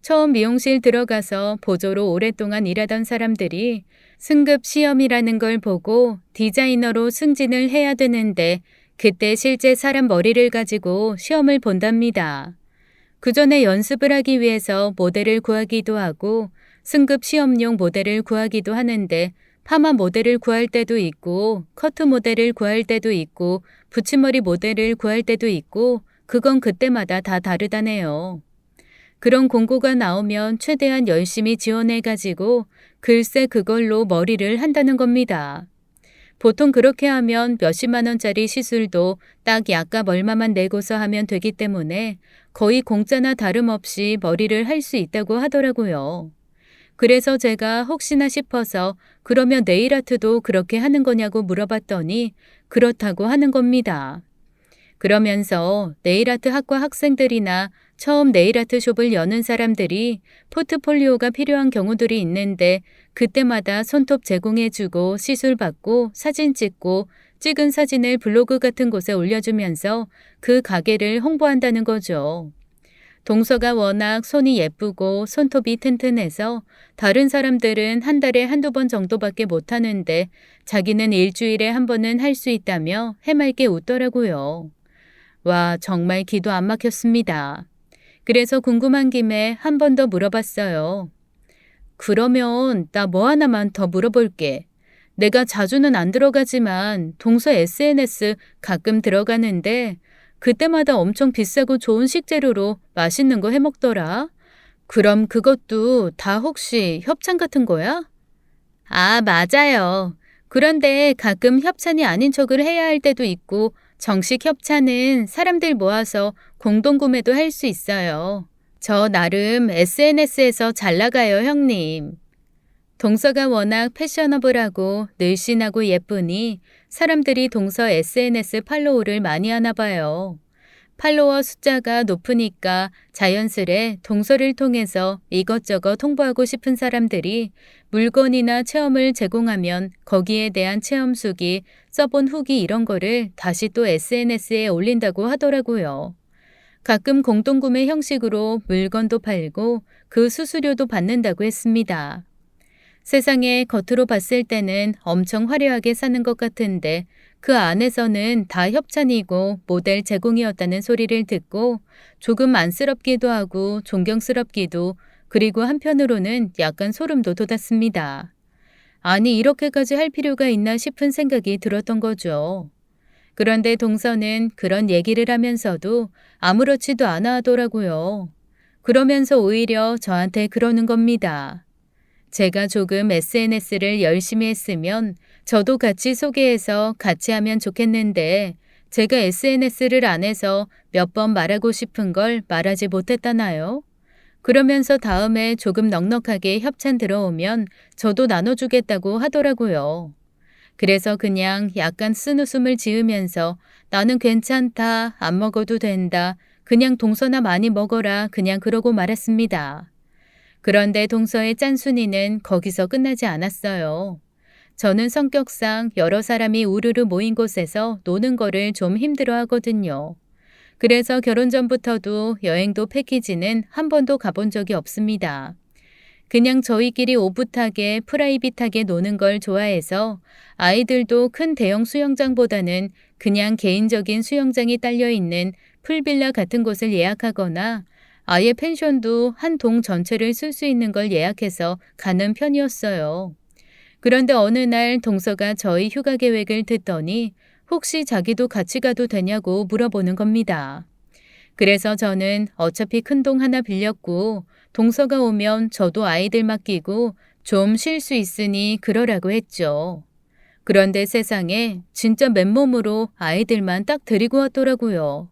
처음 미용실 들어가서 보조로 오랫동안 일하던 사람들이 승급 시험이라는 걸 보고 디자이너로 승진을 해야 되는데 그때 실제 사람 머리를 가지고 시험을 본답니다. 그 전에 연습을 하기 위해서 모델을 구하기도 하고 승급 시험용 모델을 구하기도 하는데 파마 모델을 구할 때도 있고 커트 모델을 구할 때도 있고 붙임머리 모델을 구할 때도 있고 그건 그때마다 다 다르다네요. 그런 공고가 나오면 최대한 열심히 지원해가지고 글쎄 그걸로 머리를 한다는 겁니다. 보통 그렇게 하면 몇십만 원짜리 시술도 딱 약값 얼마만 내고서 하면 되기 때문에 거의 공짜나 다름없이 머리를 할 수 있다고 하더라고요. 그래서 제가 혹시나 싶어서 그러면 네일아트도 그렇게 하는 거냐고 물어봤더니 그렇다고 하는 겁니다. 그러면서 네일아트 학과 학생들이나 처음 네일아트 숍을 여는 사람들이 포트폴리오가 필요한 경우들이 있는데 그때마다 손톱 제공해주고 시술 받고 사진 찍고 찍은 사진을 블로그 같은 곳에 올려주면서 그 가게를 홍보한다는 거죠. 동서가 워낙 손이 예쁘고 손톱이 튼튼해서 다른 사람들은 한 달에 한두 번 정도밖에 못 하는데 자기는 일주일에 한 번은 할 수 있다며 해맑게 웃더라고요. 와, 정말 기도 안 막혔습니다. 그래서 궁금한 김에 한 번 더 물어봤어요. 그러면 나 뭐 하나만 더 물어볼게. 내가 자주는 안 들어가지만 동서 SNS 가끔 들어가는데 그때마다 엄청 비싸고 좋은 식재료로 맛있는 거 해먹더라. 그럼 그것도 다 혹시 협찬 같은 거야? 아, 맞아요. 그런데 가끔 협찬이 아닌 척을 해야 할 때도 있고 정식 협찬은 사람들 모아서 공동구매도 할 수 있어요. 저 나름 SNS에서 잘 나가요, 형님. 동서가 워낙 패셔너블하고 늘씬하고 예쁘니 사람들이 동서 SNS 팔로우를 많이 하나 봐요. 팔로워 숫자가 높으니까 자연스레 동서를 통해서 이것저것 홍보하고 싶은 사람들이 물건이나 체험을 제공하면 거기에 대한 체험 수기, 써본 후기 이런 거를 다시 또 SNS에 올린다고 하더라고요. 가끔 공동구매 형식으로 물건도 팔고 그 수수료도 받는다고 했습니다. 세상에 겉으로 봤을 때는 엄청 화려하게 사는 것 같은데 그 안에서는 다 협찬이고 모델 제공이었다는 소리를 듣고 조금 안쓰럽기도 하고 존경스럽기도 그리고 한편으로는 약간 소름도 돋았습니다. 아니, 이렇게까지 할 필요가 있나 싶은 생각이 들었던 거죠. 그런데 동서는 그런 얘기를 하면서도 아무렇지도 않아 하더라고요. 그러면서 오히려 저한테 그러는 겁니다. 제가 조금 SNS를 열심히 했으면 저도 같이 소개해서 같이 하면 좋겠는데 제가 SNS를 안 해서 몇 번 말하고 싶은 걸 말하지 못했다나요? 그러면서 다음에 조금 넉넉하게 협찬 들어오면 저도 나눠주겠다고 하더라고요. 그래서 그냥 약간 쓴웃음을 지으면서 나는 괜찮다, 안 먹어도 된다, 그냥 동서나 많이 먹어라, 그냥 그러고 말았습니다. 그런데 동서의 짠순이는 거기서 끝나지 않았어요. 저는 성격상 여러 사람이 우르르 모인 곳에서 노는 거를 좀 힘들어 하거든요. 그래서 결혼 전부터도 여행도 패키지는 한 번도 가본 적이 없습니다. 그냥 저희끼리 오붓하게 프라이빗하게 노는 걸 좋아해서 아이들도 큰 대형 수영장보다는 그냥 개인적인 수영장이 딸려 있는 풀빌라 같은 곳을 예약하거나 아예 펜션도 한 동 전체를 쓸 수 있는 걸 예약해서 가는 편이었어요. 그런데 어느 날 동서가 저희 휴가 계획을 듣더니 혹시 자기도 같이 가도 되냐고 물어보는 겁니다. 그래서 저는 어차피 큰 동 하나 빌렸고 동서가 오면 저도 아이들 맡기고 좀 쉴 수 있으니 그러라고 했죠. 그런데 세상에 진짜 맨몸으로 아이들만 딱 데리고 왔더라고요.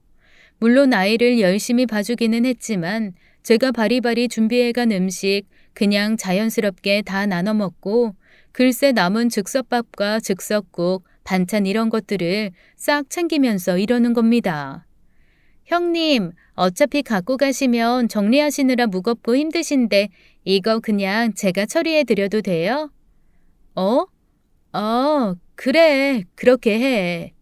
물론 아이를 열심히 봐주기는 했지만 제가 바리바리 준비해간 음식 그냥 자연스럽게 다 나눠 먹고 글쎄 남은 즉석밥과 즉석국, 반찬 이런 것들을 싹 챙기면서 이러는 겁니다. 형님, 어차피 갖고 가시면 정리하시느라 무겁고 힘드신데 이거 그냥 제가 처리해 드려도 돼요? 어? 그래. 그렇게 해.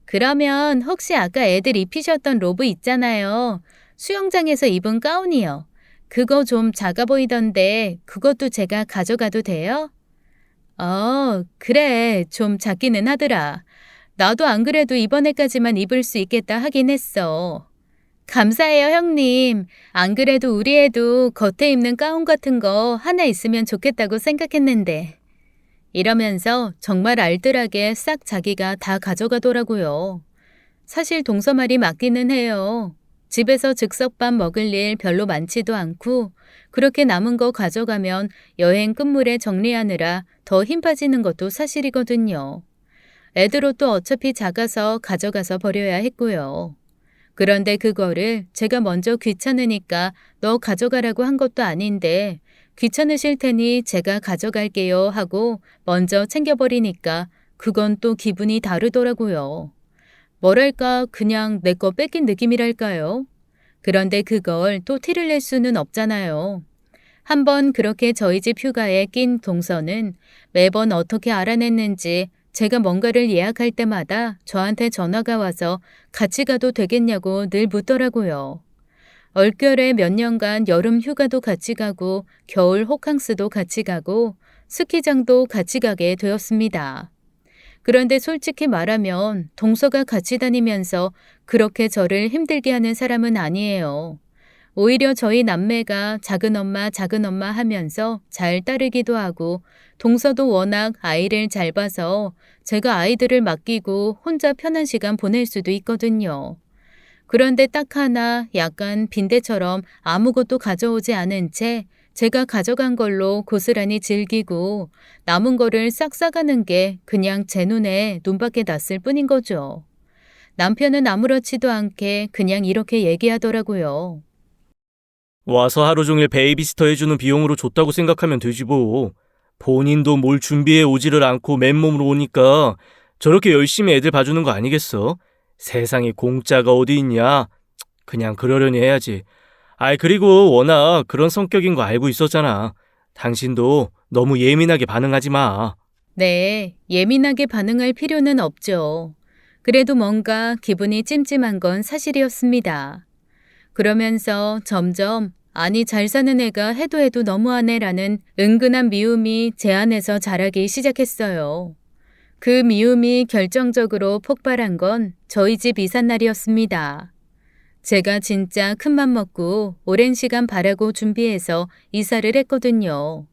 그러면 혹시 아까 애들 입히셨던 로브 있잖아요. 수영장에서 입은 가운이요. 그거 좀 작아 보이던데 그것도 제가 가져가도 돼요? 그래. 좀 작기는 하더라. 나도 안 그래도 이번에까지만 입을 수 있겠다 하긴 했어. 감사해요, 형님. 안 그래도 우리 애도 겉에 입는 가운 같은 거 하나 있으면 좋겠다고 생각했는데. 이러면서 정말 알뜰하게 싹 자기가 다 가져가더라고요. 사실 동서 말이 맞기는 해요. 집에서 즉석밥 먹을 일 별로 많지도 않고 그렇게 남은 거 가져가면 여행 끝물에 정리하느라 더 힘 빠지는 것도 사실이거든요. 애들 옷도 어차피 작아서 가져가서 버려야 했고요. 그런데 그거를 제가 먼저 귀찮으니까 너 가져가라고 한 것도 아닌데 귀찮으실 테니 제가 가져갈게요 하고 먼저 챙겨버리니까 그건 또 기분이 다르더라고요. 뭐랄까 그냥 내 거 뺏긴 느낌이랄까요? 그런데 그걸 또 티를 낼 수는 없잖아요. 한번 그렇게 저희 집 휴가에 낀 동서는 매번 어떻게 알아냈는지 제가 뭔가를 예약할 때마다 저한테 전화가 와서 같이 가도 되겠냐고 늘 묻더라고요. 얼결에 몇 년간 여름 휴가도 같이 가고 겨울 호캉스도 같이 가고 스키장도 같이 가게 되었습니다. 그런데 솔직히 말하면 동서가 같이 다니면서 그렇게 저를 힘들게 하는 사람은 아니에요. 오히려 저희 남매가 작은 엄마 하면서 잘 따르기도 하고 동서도 워낙 아이를 잘 봐서 제가 아이들을 맡기고 혼자 편한 시간 보낼 수도 있거든요. 그런데 딱 하나 약간 빈대처럼 아무것도 가져오지 않은 채 제가 가져간 걸로 고스란히 즐기고 남은 거를 싹 싸가는 게 그냥 제 눈에 눈밖에 났을 뿐인 거죠. 남편은 아무렇지도 않게 그냥 이렇게 얘기하더라고요. 와서 하루 종일 베이비시터 해주는 비용으로 줬다고 생각하면 되지 뭐. 본인도 뭘 준비해 오지를 않고 맨몸으로 오니까 저렇게 열심히 애들 봐주는 거 아니겠어? 세상에 공짜가 어디 있냐? 그냥 그러려니 해야지. 그리고 워낙 그런 성격인 거 알고 있었잖아. 당신도 너무 예민하게 반응하지 마. 네, 예민하게 반응할 필요는 없죠. 그래도 뭔가 기분이 찜찜한 건 사실이었습니다. 그러면서 점점 아니 잘 사는 애가 해도 해도 너무하네라는 은근한 미움이 제 안에서 자라기 시작했어요. 그 미움이 결정적으로 폭발한 건 저희 집 이삿날이었습니다. 제가 진짜 큰맘 먹고 오랜 시간 바라고 준비해서 이사를 했거든요.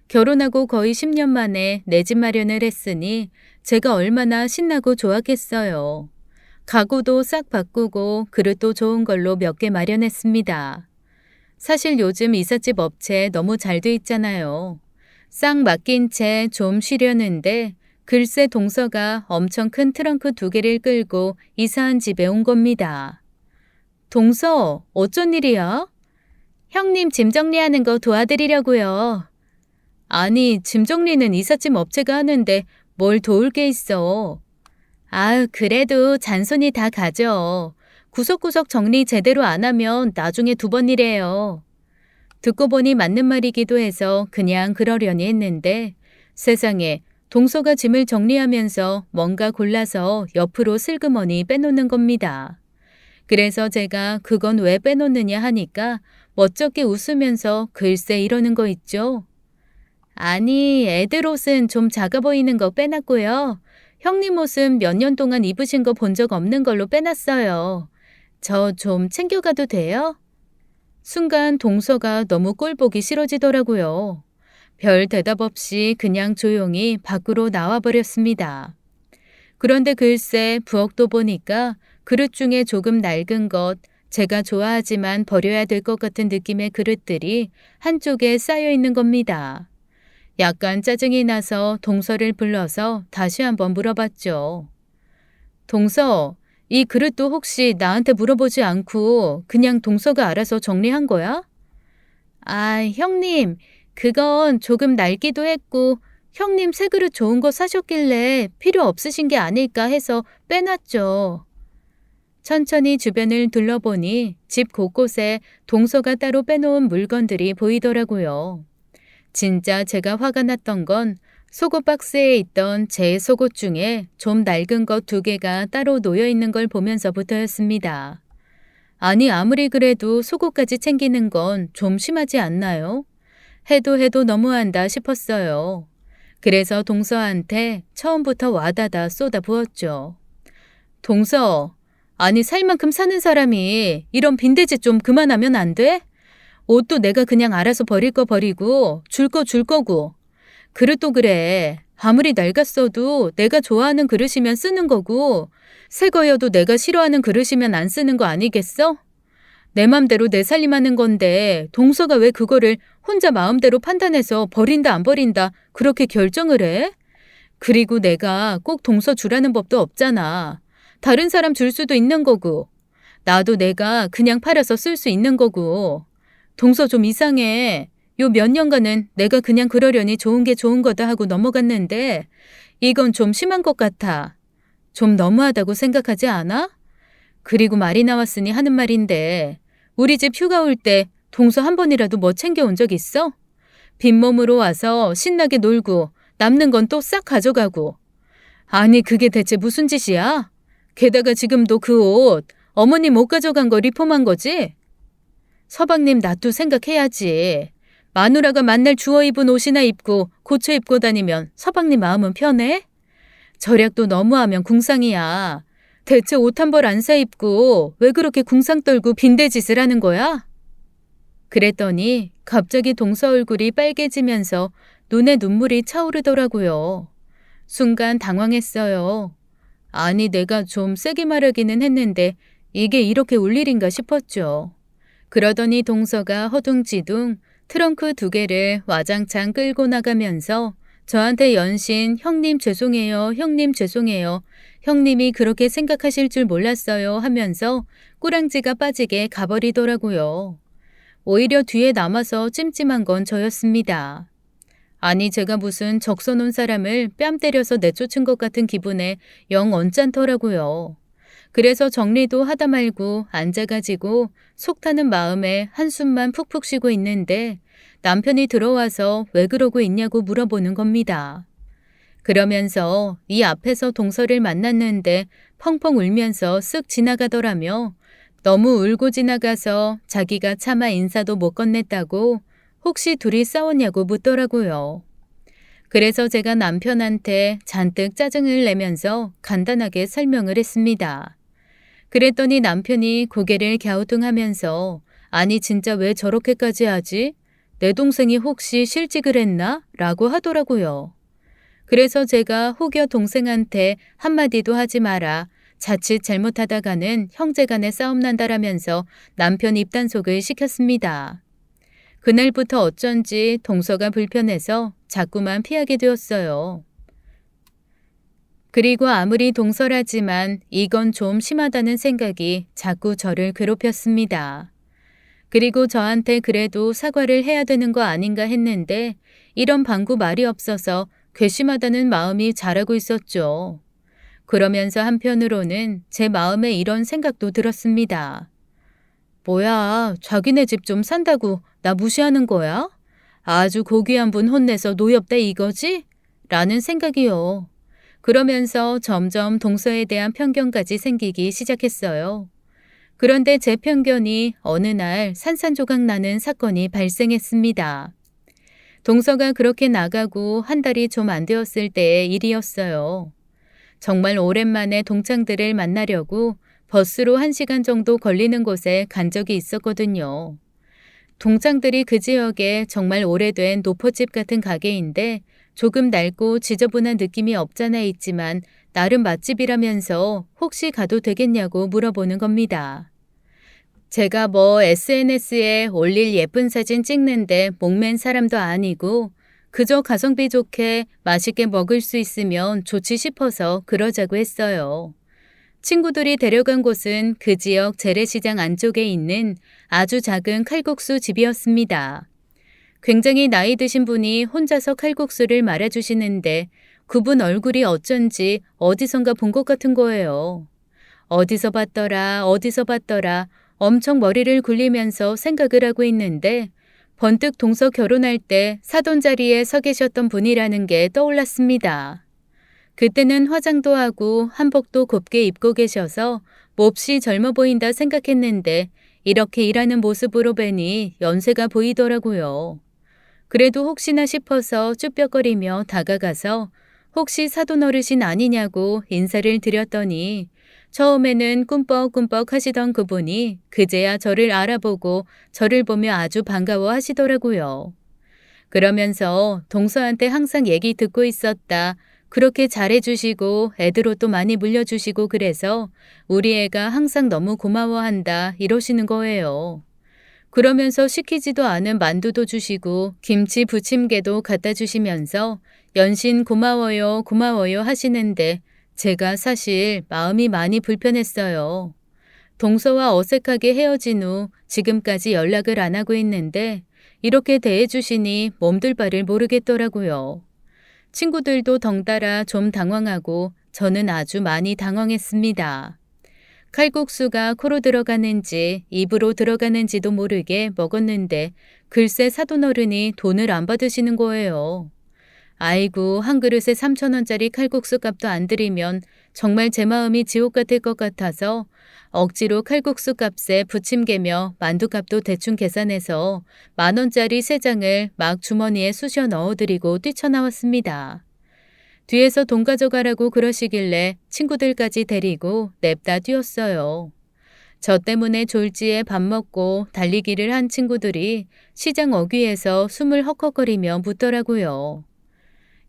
결혼하고 거의 10년 만에 내 집 마련을 했으니 제가 얼마나 신나고 좋았겠어요. 가구도 싹 바꾸고 그릇도 좋은 걸로 몇 개 마련했습니다. 사실 요즘 이삿집 업체 너무 잘 돼 있잖아요. 싹 맡긴 채 좀 쉬려는데 글쎄 동서가 엄청 큰 트렁크 2개를 끌고 이사한 집에 온 겁니다. 동서, 어쩐 일이야? 형님 짐 정리하는 거 도와드리려고요. 아니, 짐 정리는 이삿짐 업체가 하는데 뭘 도울 게 있어. 아유, 그래도 잔손이 다 가져. 구석구석 정리 제대로 안 하면 나중에 2번 일해요. 듣고 보니 맞는 말이기도 해서 그냥 그러려니 했는데 세상에 동서가 짐을 정리하면서 뭔가 골라서 옆으로 슬그머니 빼놓는 겁니다. 그래서 제가 그건 왜 빼놓느냐 하니까 멋쩍게 웃으면서 글쎄 이러는 거 있죠. 아니, 애들 옷은 좀 작아 보이는 거 빼놨고요. 형님 옷은 몇 년 동안 입으신 거 본 적 없는 걸로 빼놨어요. 저 좀 챙겨가도 돼요? 순간 동서가 너무 꼴보기 싫어지더라고요. 별 대답 없이 그냥 조용히 밖으로 나와버렸습니다. 그런데 글쎄 부엌도 보니까 그릇 중에 조금 낡은 것, 제가 좋아하지만 버려야 될 것 같은 느낌의 그릇들이 한쪽에 쌓여 있는 겁니다. 약간 짜증이 나서 동서를 불러서 다시 한번 물어봤죠. 동서, 이 그릇도 혹시 나한테 물어보지 않고 그냥 동서가 알아서 정리한 거야? 아, 형님, 그건 조금 낡기도 했고 형님 새 그릇 좋은 거 사셨길래 필요 없으신 게 아닐까 해서 빼놨죠. 천천히 주변을 둘러보니 집 곳곳에 동서가 따로 빼놓은 물건들이 보이더라고요. 진짜 제가 화가 났던 건 속옷 박스에 있던 제 속옷 중에 좀 낡은 것 2개가 따로 놓여 있는 걸 보면서부터였습니다. 아니 아무리 그래도 속옷까지 챙기는 건 좀 심하지 않나요? 해도 너무한다 싶었어요. 그래서 동서한테 처음부터 와다다 쏟아부었죠. 동서, 아니 살 만큼 사는 사람이 이런 빈대짓 좀 그만하면 안 돼? 옷도 내가 그냥 알아서 버릴 거 버리고 줄 거 줄 거고. 그릇도 그래. 아무리 낡았어도 내가 좋아하는 그릇이면 쓰는 거고 새 거여도 내가 싫어하는 그릇이면 안 쓰는 거 아니겠어? 내 맘대로 내 살림하는 건데 동서가 왜 그거를 혼자 마음대로 판단해서 버린다 안 버린다 그렇게 결정을 해? 그리고 내가 꼭 동서 주라는 법도 없잖아. 다른 사람 줄 수도 있는 거고 나도 내가 그냥 팔아서 쓸 수 있는 거고. 동서 좀 이상해. 요 몇 년간은 내가 그냥 그러려니 좋은 게 좋은 거다 하고 넘어갔는데 이건 좀 심한 것 같아. 좀 너무하다고 생각하지 않아? 그리고 말이 나왔으니 하는 말인데 우리 집 휴가 올 때 동서 한 번이라도 뭐 챙겨온 적 있어? 빈몸으로 와서 신나게 놀고 남는 건 또 싹 가져가고. 아니 그게 대체 무슨 짓이야? 게다가 지금도 그 옷 어머니 못 가져간 거 리폼한 거지? 서방님 나도 생각해야지. 마누라가 만날 주워 입은 옷이나 입고 고쳐 입고 다니면 서방님 마음은 편해? 절약도 너무하면 궁상이야. 대체 옷 한 벌 안 사 입고 왜 그렇게 궁상 떨고 빈대짓을 하는 거야? 그랬더니 갑자기 동서 얼굴이 빨개지면서 눈에 눈물이 차오르더라고요. 순간 당황했어요. 아니 내가 좀 세게 말하기는 했는데 이게 이렇게 울 일인가 싶었죠. 그러더니 동서가 허둥지둥 트렁크 2개를 와장창 끌고 나가면서 저한테 연신 형님 죄송해요, 형님 죄송해요, 형님이 그렇게 생각하실 줄 몰랐어요 하면서 꾸랑지가 빠지게 가버리더라고요. 오히려 뒤에 남아서 찜찜한 건 저였습니다. 아니 제가 무슨 적셔놓은 사람을 뺨 때려서 내쫓은 것 같은 기분에 영 언짢더라고요. 그래서 정리도 하다 말고 앉아가지고 속 타는 마음에 한숨만 푹푹 쉬고 있는데 남편이 들어와서 왜 그러고 있냐고 물어보는 겁니다. 그러면서 이 앞에서 동서를 만났는데 펑펑 울면서 쓱 지나가더라며 너무 울고 지나가서 자기가 차마 인사도 못 건넸다고 혹시 둘이 싸웠냐고 묻더라고요. 그래서 제가 남편한테 잔뜩 짜증을 내면서 간단하게 설명을 했습니다. 그랬더니 남편이 고개를 갸우뚱하면서 아니 진짜 왜 저렇게까지 하지? 내 동생이 혹시 실직을 했나? 라고 하더라고요. 그래서 제가 혹여 동생한테 한마디도 하지 마라. 자칫 잘못하다가는 형제간에 싸움 난다라면서 남편 입단속을 시켰습니다. 그날부터 어쩐지 동서가 불편해서 자꾸만 피하게 되었어요. 그리고 아무리 동서라지만 이건 좀 심하다는 생각이 자꾸 저를 괴롭혔습니다. 그리고 저한테 그래도 사과를 해야 되는 거 아닌가 했는데 이런 방구 말이 없어서 괘씸하다는 마음이 자라고 있었죠. 그러면서 한편으로는 제 마음에 이런 생각도 들었습니다. 뭐야, 자기네 집 좀 산다고 나 무시하는 거야? 아주 고귀한 분 혼내서 노엽대 이거지? 라는 생각이요. 그러면서 점점 동서에 대한 편견까지 생기기 시작했어요. 그런데 제 편견이 어느 날 산산조각 나는 사건이 발생했습니다. 동서가 그렇게 나가고 한 달이 좀 안 되었을 때의 일이었어요. 정말 오랜만에 동창들을 만나려고 버스로 1시간 정도 걸리는 곳에 간 적이 있었거든요. 동창들이 그 지역에 정말 오래된 노포집 같은 가게인데 조금 낡고 지저분한 느낌이 없잖아 있지만 나름 맛집이라면서 혹시 가도 되겠냐고 물어보는 겁니다. 제가 뭐 SNS에 올릴 예쁜 사진 찍는데 목맨 사람도 아니고 그저 가성비 좋게 맛있게 먹을 수 있으면 좋지 싶어서 그러자고 했어요. 친구들이 데려간 곳은 그 지역 재래시장 안쪽에 있는 아주 작은 칼국수 집이었습니다. 굉장히 나이 드신 분이 혼자서 칼국수를 말아주시는데 그분 얼굴이 어쩐지 어디선가 본 것 같은 거예요. 어디서 봤더라 엄청 머리를 굴리면서 생각을 하고 있는데 번뜩 동서 결혼할 때 사돈 자리에 서 계셨던 분이라는 게 떠올랐습니다. 그때는 화장도 하고 한복도 곱게 입고 계셔서 몹시 젊어 보인다 생각했는데 이렇게 일하는 모습으로 뵈니 연세가 보이더라고요. 그래도 혹시나 싶어서 쭈뼛거리며 다가가서 혹시 사돈 어르신 아니냐고 인사를 드렸더니 처음에는 꿈뻑꿈뻑 하시던 그분이 그제야 저를 알아보고 저를 보며 아주 반가워 하시더라고요. 그러면서 동서한테 항상 얘기 듣고 있었다. 그렇게 잘해주시고 애들옷도 많이 물려주시고 그래서 우리 애가 항상 너무 고마워한다 이러시는 거예요. 그러면서 시키지도 않은 만두도 주시고 김치 부침개도 갖다 주시면서 연신 고마워요 고마워요 하시는데 제가 사실 마음이 많이 불편했어요. 동서와 어색하게 헤어진 후 지금까지 연락을 안 하고 있는데 이렇게 대해주시니 몸둘 바를 모르겠더라고요. 친구들도 덩달아 좀 당황하고 저는 아주 많이 당황했습니다. 칼국수가 코로 들어가는지 입으로 들어가는지도 모르게 먹었는데 글쎄 사돈어른이 돈을 안 받으시는 거예요. 아이고 한 그릇에 3,000원짜리 칼국수 값도 안 들이면 정말 제 마음이 지옥 같을 것 같아서 억지로 칼국수 값에 부침개며 만두값도 대충 계산해서 10,000원짜리 3장을 막 주머니에 쑤셔 넣어드리고 뛰쳐나왔습니다. 뒤에서 돈 가져가라고 그러시길래 친구들까지 데리고 냅다 뛰었어요. 저 때문에 졸지에 밥 먹고 달리기를 한 친구들이 시장 어귀에서 숨을 헉헉거리며 묻더라고요.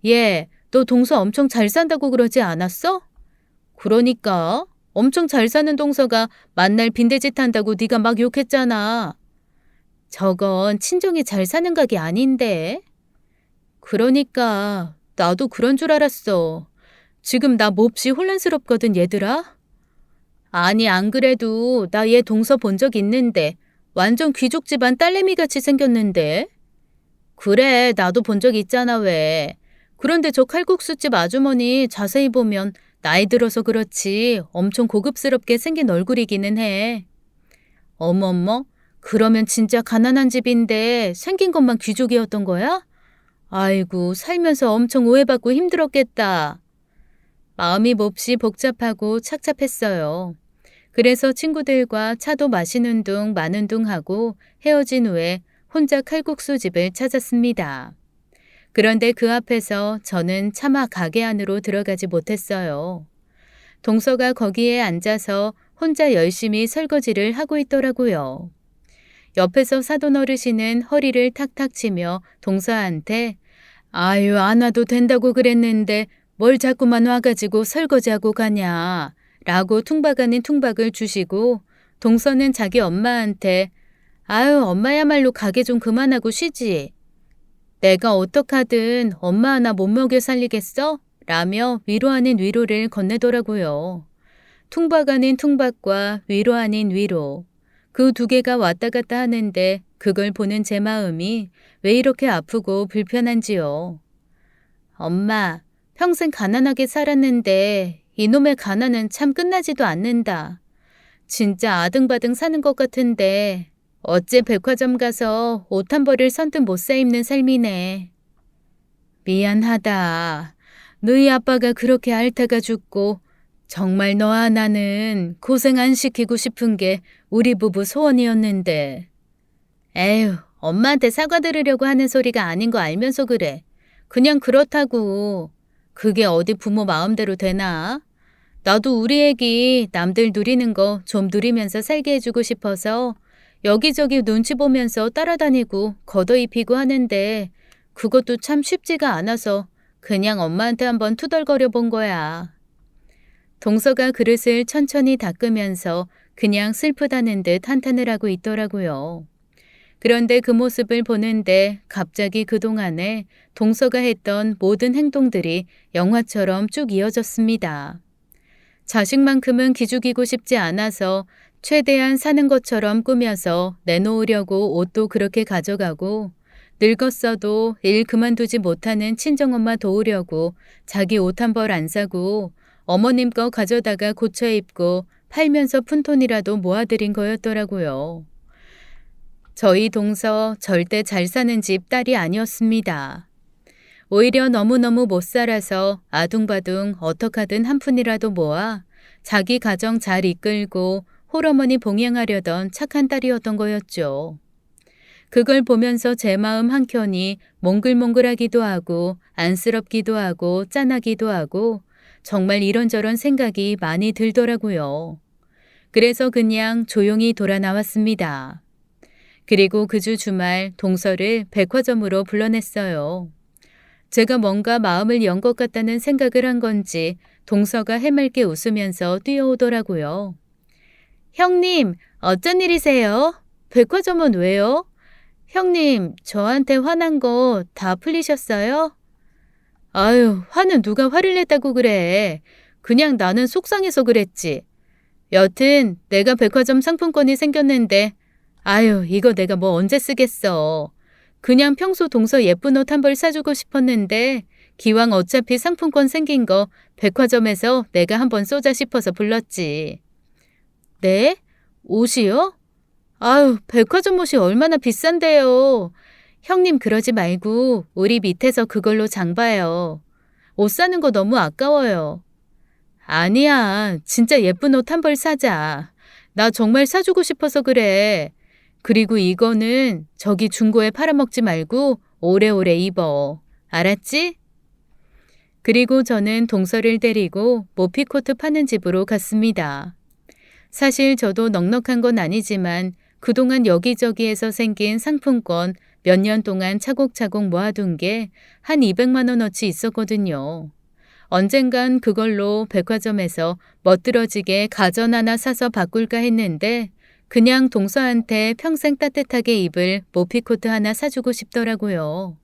얘, 너 동서 엄청 잘 산다고 그러지 않았어? 그러니까 엄청 잘 사는 동서가 만날 빈대짓 한다고 네가 막 욕했잖아. 저건 친정이 잘 사는 각이 아닌데. 그러니까 나도 그런 줄 알았어. 지금 나 몹시 혼란스럽거든 얘들아. 아니 안 그래도 나 얘 동서 본 적 있는데 완전 귀족 집안 딸내미같이 생겼는데. 그래 나도 본 적 있잖아 왜. 그런데 저 칼국수집 아주머니 자세히 보면 나이 들어서 그렇지 엄청 고급스럽게 생긴 얼굴이기는 해. 어머머, 그러면 진짜 가난한 집인데 생긴 것만 귀족이었던 거야? 아이고, 살면서 엄청 오해받고 힘들었겠다. 마음이 몹시 복잡하고 착잡했어요. 그래서 친구들과 차도 마시는 둥 마는 둥 하고 헤어진 후에 혼자 칼국수 집을 찾았습니다. 그런데 그 앞에서 저는 차마 가게 안으로 들어가지 못했어요. 동서가 거기에 앉아서 혼자 열심히 설거지를 하고 있더라고요. 옆에서 사돈 어르신은 허리를 탁탁 치며 동서한테 아유, 안 와도 된다고 그랬는데 뭘 자꾸만 와가지고 설거지하고 가냐 라고 퉁박 아닌 퉁박을 주시고 동서는 자기 엄마한테 아유, 엄마야말로 가게 좀 그만하고 쉬지. 내가 어떡하든 엄마 하나 못 먹여 살리겠어? 라며 위로 아닌 위로를 건네더라고요. 퉁박 아닌 퉁박과 위로 아닌 위로. 그 두 개가 왔다 갔다 하는데 그걸 보는 제 마음이 왜 이렇게 아프고 불편한지요. 엄마, 평생 가난하게 살았는데 이놈의 가난은 참 끝나지도 않는다. 진짜 아등바등 사는 것 같은데 어째 백화점 가서 옷 한 벌을 선뜻 못 사 입는 삶이네. 미안하다. 너희 아빠가 그렇게 앓다가 죽고 정말 너와 나는 고생 안 시키고 싶은 게 우리 부부 소원이었는데. 에휴, 엄마한테 사과 들으려고 하는 소리가 아닌 거 알면서 그래. 그냥 그렇다고. 그게 어디 부모 마음대로 되나? 나도 우리 애기 남들 누리는 거 좀 누리면서 살게 해주고 싶어서 여기저기 눈치 보면서 따라다니고 걷어입히고 하는데 그것도 참 쉽지가 않아서 그냥 엄마한테 한번 투덜거려 본 거야. 동서가 그릇을 천천히 닦으면서 그냥 슬프다는 듯 한탄을 하고 있더라고요. 그런데 그 모습을 보는데 갑자기 그동안에 동서가 했던 모든 행동들이 영화처럼 쭉 이어졌습니다. 자식만큼은 기죽이고 싶지 않아서 최대한 사는 것처럼 꾸며서 내놓으려고 옷도 그렇게 가져가고 늙었어도 일 그만두지 못하는 친정엄마 도우려고 자기 옷 한 벌 안 사고 어머님 거 가져다가 고쳐 입고 팔면서 푼 돈이라도 모아들인 거였더라고요. 저희 동서 절대 잘 사는 집 딸이 아니었습니다. 오히려 너무너무 못 살아서 아둥바둥 어떡하든 한 푼이라도 모아 자기 가정 잘 이끌고 홀어머니 봉양하려던 착한 딸이었던 거였죠. 그걸 보면서 제 마음 한켠이 몽글몽글하기도 하고 안쓰럽기도 하고 짠하기도 하고 정말 이런저런 생각이 많이 들더라고요. 그래서 그냥 조용히 돌아 나왔습니다. 그리고 그 주 주말 동서를 백화점으로 불러냈어요. 제가 뭔가 마음을 연 것 같다는 생각을 한 건지 동서가 해맑게 웃으면서 뛰어오더라고요. 형님, 어쩐 일이세요? 백화점은 왜요? 형님, 저한테 화난 거 다 풀리셨어요? 아유, 화는 누가 화를 냈다고 그래. 그냥 나는 속상해서 그랬지. 여튼 내가 백화점 상품권이 생겼는데 아유, 이거 내가 뭐 언제 쓰겠어. 그냥 평소 동서 예쁜 옷 한 벌 사주고 싶었는데 기왕 어차피 상품권 생긴 거 백화점에서 내가 한번 쏘자 싶어서 불렀지. 네? 옷이요? 아유, 백화점 옷이 얼마나 비싼데요. 형님 그러지 말고 우리 밑에서 그걸로 장 봐요. 옷 사는 거 너무 아까워요. 아니야, 진짜 예쁜 옷 한 벌 사자. 나 정말 사주고 싶어서 그래. 그리고 이거는 저기 중고에 팔아먹지 말고 오래오래 입어. 알았지? 그리고 저는 동서를 데리고 모피코트 파는 집으로 갔습니다. 사실 저도 넉넉한 건 아니지만 그동안 여기저기에서 생긴 상품권 몇 년 동안 차곡차곡 모아둔 게 한 200만 원어치 있었거든요. 언젠간 그걸로 백화점에서 멋들어지게 가전 하나 사서 바꿀까 했는데 그냥 동서한테 평생 따뜻하게 입을 모피코트 하나 사주고 싶더라고요.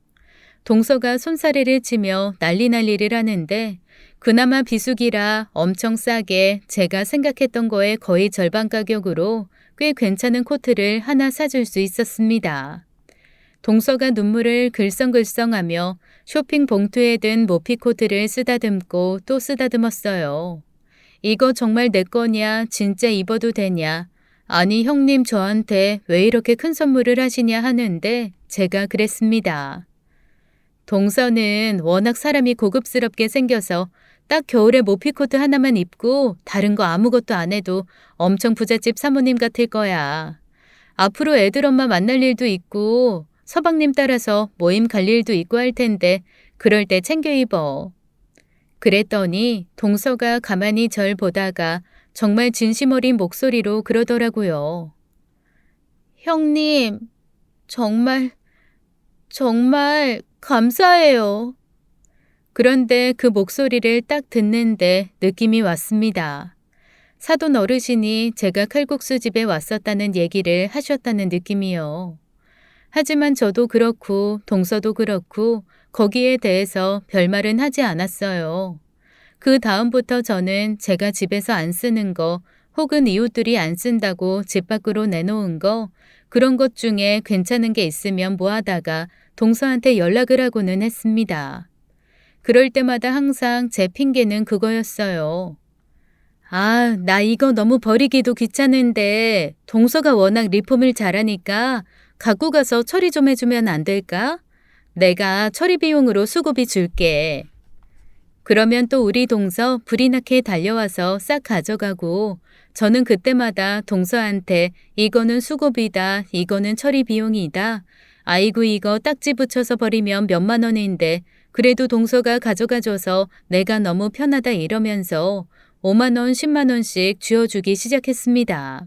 동서가 손사래를 치며 난리를 하는데 그나마 비수기라 엄청 싸게 제가 생각했던 거의 거의 절반 가격으로 꽤 괜찮은 코트를 하나 사줄 수 있었습니다. 동서가 눈물을 글썽글썽하며 쇼핑 봉투에 든 모피코트를 쓰다듬고 또 쓰다듬었어요. 이거 정말 내 거냐? 진짜 입어도 되냐? 아니 형님 저한테 왜 이렇게 큰 선물을 하시냐 하는데 제가 그랬습니다. 동서는 워낙 사람이 고급스럽게 생겨서 딱 겨울에 모피코트 하나만 입고 다른 거 아무것도 안 해도 엄청 부잣집 사모님 같을 거야. 앞으로 애들 엄마 만날 일도 있고 서방님 따라서 모임 갈 일도 있고 할 텐데 그럴 때 챙겨 입어. 그랬더니 동서가 가만히 절 보다가 정말 진심 어린 목소리로 그러더라고요. 형님, 정말 감사해요. 그런데 그 목소리를 딱 듣는데 느낌이 왔습니다. 사돈 어르신이 제가 칼국수 집에 왔었다는 얘기를 하셨다는 느낌이요. 하지만 저도 그렇고 동서도 그렇고 거기에 대해서 별말은 하지 않았어요. 그 다음부터 저는 제가 집에서 안 쓰는 거 혹은 이웃들이 안 쓴다고 집 밖으로 내놓은 거 그런 것 중에 괜찮은 게 있으면 모아다가 동서한테 연락을 하고는 했습니다. 그럴 때마다 항상 제 핑계는 그거였어요. 아, 나 이거 너무 버리기도 귀찮은데 동서가 워낙 리폼을 잘하니까 갖고 가서 처리 좀 해주면 안 될까? 내가 처리 비용으로 수고비 줄게. 그러면 또 우리 동서 불이 나게 달려와서 싹 가져가고 저는 그때마다 동서한테 이거는 수고비다, 이거는 처리 비용이다. 아이고 이거 딱지 붙여서 버리면 몇만 원인데 그래도 동서가 가져가줘서 내가 너무 편하다 이러면서 5만 원, 10만 원씩 쥐어주기 시작했습니다.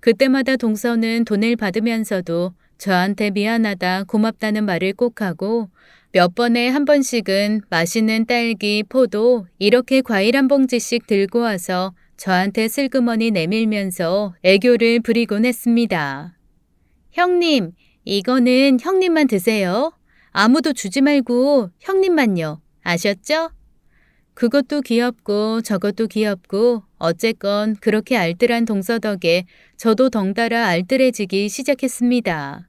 그때마다 동서는 돈을 받으면서도 저한테 미안하다, 고맙다는 말을 꼭 하고 몇 번에 한 번씩은 맛있는 딸기, 포도 이렇게 과일 한 봉지씩 들고 와서 저한테 슬그머니 내밀면서 애교를 부리곤 했습니다. 형님, 이거는 형님만 드세요. 아무도 주지 말고 형님만요. 아셨죠? 그것도 귀엽고 저것도 귀엽고 어쨌건 그렇게 알뜰한 동서 덕에 저도 덩달아 알뜰해지기 시작했습니다.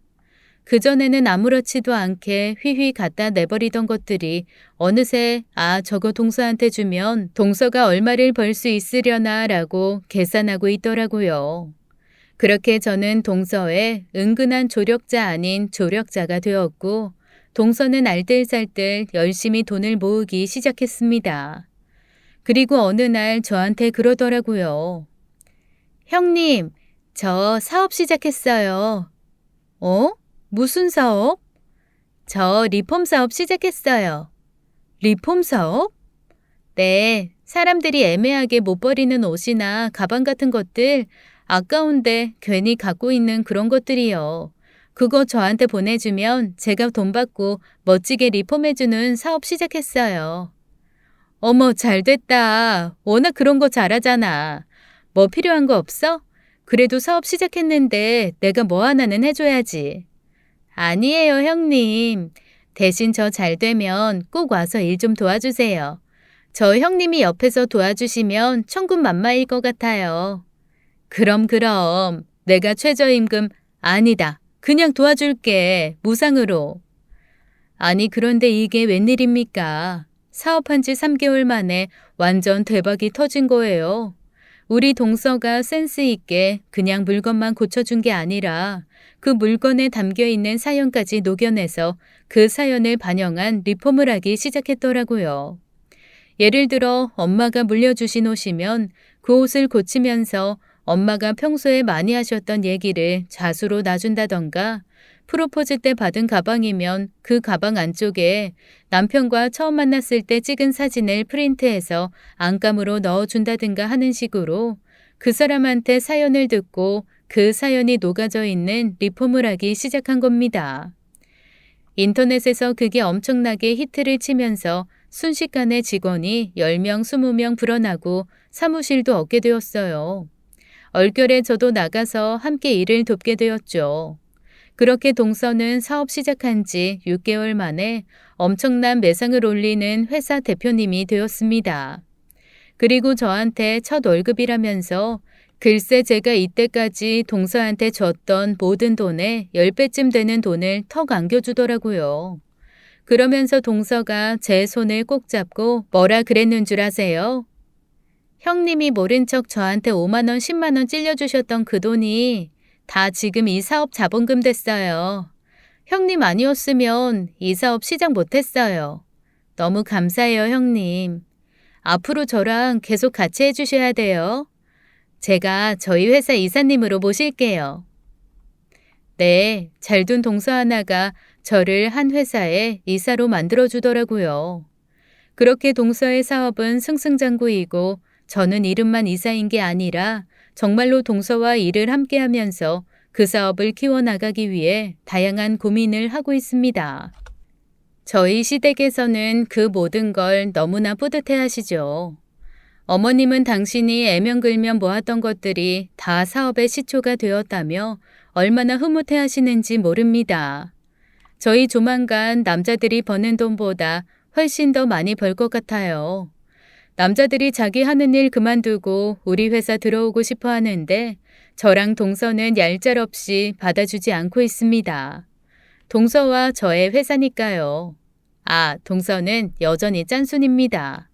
그전에는 아무렇지도 않게 휘휘 갖다 내버리던 것들이 어느새 저거 동서한테 주면 동서가 얼마를 벌 수 있으려나 라고 계산하고 있더라고요. 그렇게 저는 동서의 은근한 조력자 아닌 조력자가 되었고 동서는 알뜰살뜰 열심히 돈을 모으기 시작했습니다. 그리고 어느 날 저한테 그러더라고요. 형님, 저 사업 시작했어요. 어? 무슨 사업? 저 리폼 사업 시작했어요. 리폼 사업? 네, 사람들이 애매하게 못 버리는 옷이나 가방 같은 것들 아까운데 괜히 갖고 있는 그런 것들이요. 그거 저한테 보내주면 제가 돈 받고 멋지게 리폼해주는 사업 시작했어요. 어머, 잘됐다. 워낙 그런 거 잘하잖아. 뭐 필요한 거 없어? 그래도 사업 시작했는데 내가 뭐 하나는 해줘야지. 아니에요, 형님. 대신 저 잘 되면 꼭 와서 일 좀 도와주세요. 저 형님이 옆에서 도와주시면 천군만마일 것 같아요. 그럼. 내가 최저임금 아니다. 그냥 도와줄게. 무상으로. 아니 그런데 이게 웬일입니까? 사업한 지 3개월 만에 완전 대박이 터진 거예요. 우리 동서가 센스 있게 그냥 물건만 고쳐준 게 아니라 그 물건에 담겨있는 사연까지 녹여내서 그 사연을 반영한 리폼을 하기 시작했더라고요. 예를 들어 엄마가 물려주신 옷이면 그 옷을 고치면서 엄마가 평소에 많이 하셨던 얘기를 자수로 놔준다던가 프로포즈 때 받은 가방이면 그 가방 안쪽에 남편과 처음 만났을 때 찍은 사진을 프린트해서 안감으로 넣어준다든가 하는 식으로 그 사람한테 사연을 듣고 그 사연이 녹아져 있는 리폼을 하기 시작한 겁니다. 인터넷에서 그게 엄청나게 히트를 치면서 순식간에 직원이 10명, 20명 불어나고 사무실도 얻게 되었어요. 얼결에 저도 나가서 함께 일을 돕게 되었죠. 그렇게 동서는 사업 시작한 지 6개월 만에 엄청난 매상을 올리는 회사 대표님이 되었습니다. 그리고 저한테 첫 월급이라면서 글쎄 제가 이때까지 동서한테 줬던 모든 돈의 10배쯤 되는 돈을 턱 안겨주더라고요. 그러면서 동서가 제 손을 꼭 잡고 뭐라 그랬는 줄 아세요? 형님이 모른 척 저한테 5만 원, 10만 원 찔려주셨던 그 돈이 다 지금 이 사업 자본금 됐어요. 형님 아니었으면 이 사업 시작 못했어요. 너무 감사해요, 형님. 앞으로 저랑 계속 같이 해주셔야 돼요. 제가 저희 회사 이사님으로 모실게요. 네, 잘 둔 동서 하나가 저를 한 회사에 이사로 만들어주더라고요. 그렇게 동서의 사업은 승승장구이고 저는 이름만 이사인 게 아니라 정말로 동서와 일을 함께 하면서 그 사업을 키워나가기 위해 다양한 고민을 하고 있습니다. 저희 시댁에서는 그 모든 걸 너무나 뿌듯해 하시죠. 어머님은 당신이 애면글면 모았던 것들이 다 사업의 시초가 되었다며 얼마나 흐뭇해 하시는지 모릅니다. 저희 조만간 남자들이 버는 돈보다 훨씬 더 많이 벌 것 같아요. 남자들이 자기 하는 일 그만두고 우리 회사 들어오고 싶어 하는데 저랑 동서는 얄짤없이 받아주지 않고 있습니다. 동서와 저의 회사니까요. 아, 동서는 여전히 짠순입니다.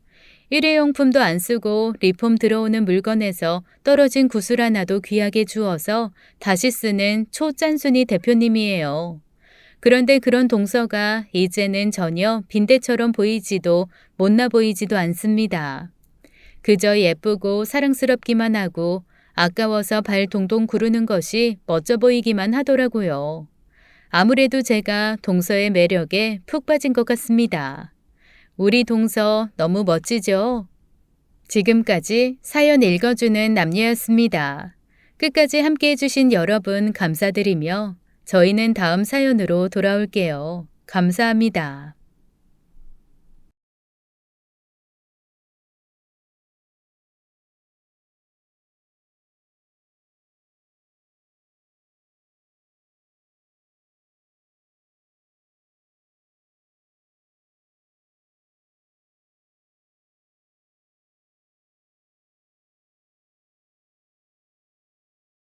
일회용품도 안 쓰고 리폼 들어오는 물건에서 떨어진 구슬 하나도 귀하게 주어서 다시 쓰는 초짠순이 대표님이에요. 그런데 그런 동서가 이제는 전혀 빈대처럼 보이지도 못나 보이지도 않습니다. 그저 예쁘고 사랑스럽기만 하고 아까워서 발 동동 구르는 것이 멋져 보이기만 하더라고요. 아무래도 제가 동서의 매력에 푹 빠진 것 같습니다. 우리 동서 너무 멋지죠? 지금까지 사연 읽어주는 남녀였습니다. 끝까지 함께 해주신 여러분 감사드리며 저희는 다음 사연으로 돌아올게요. 감사합니다.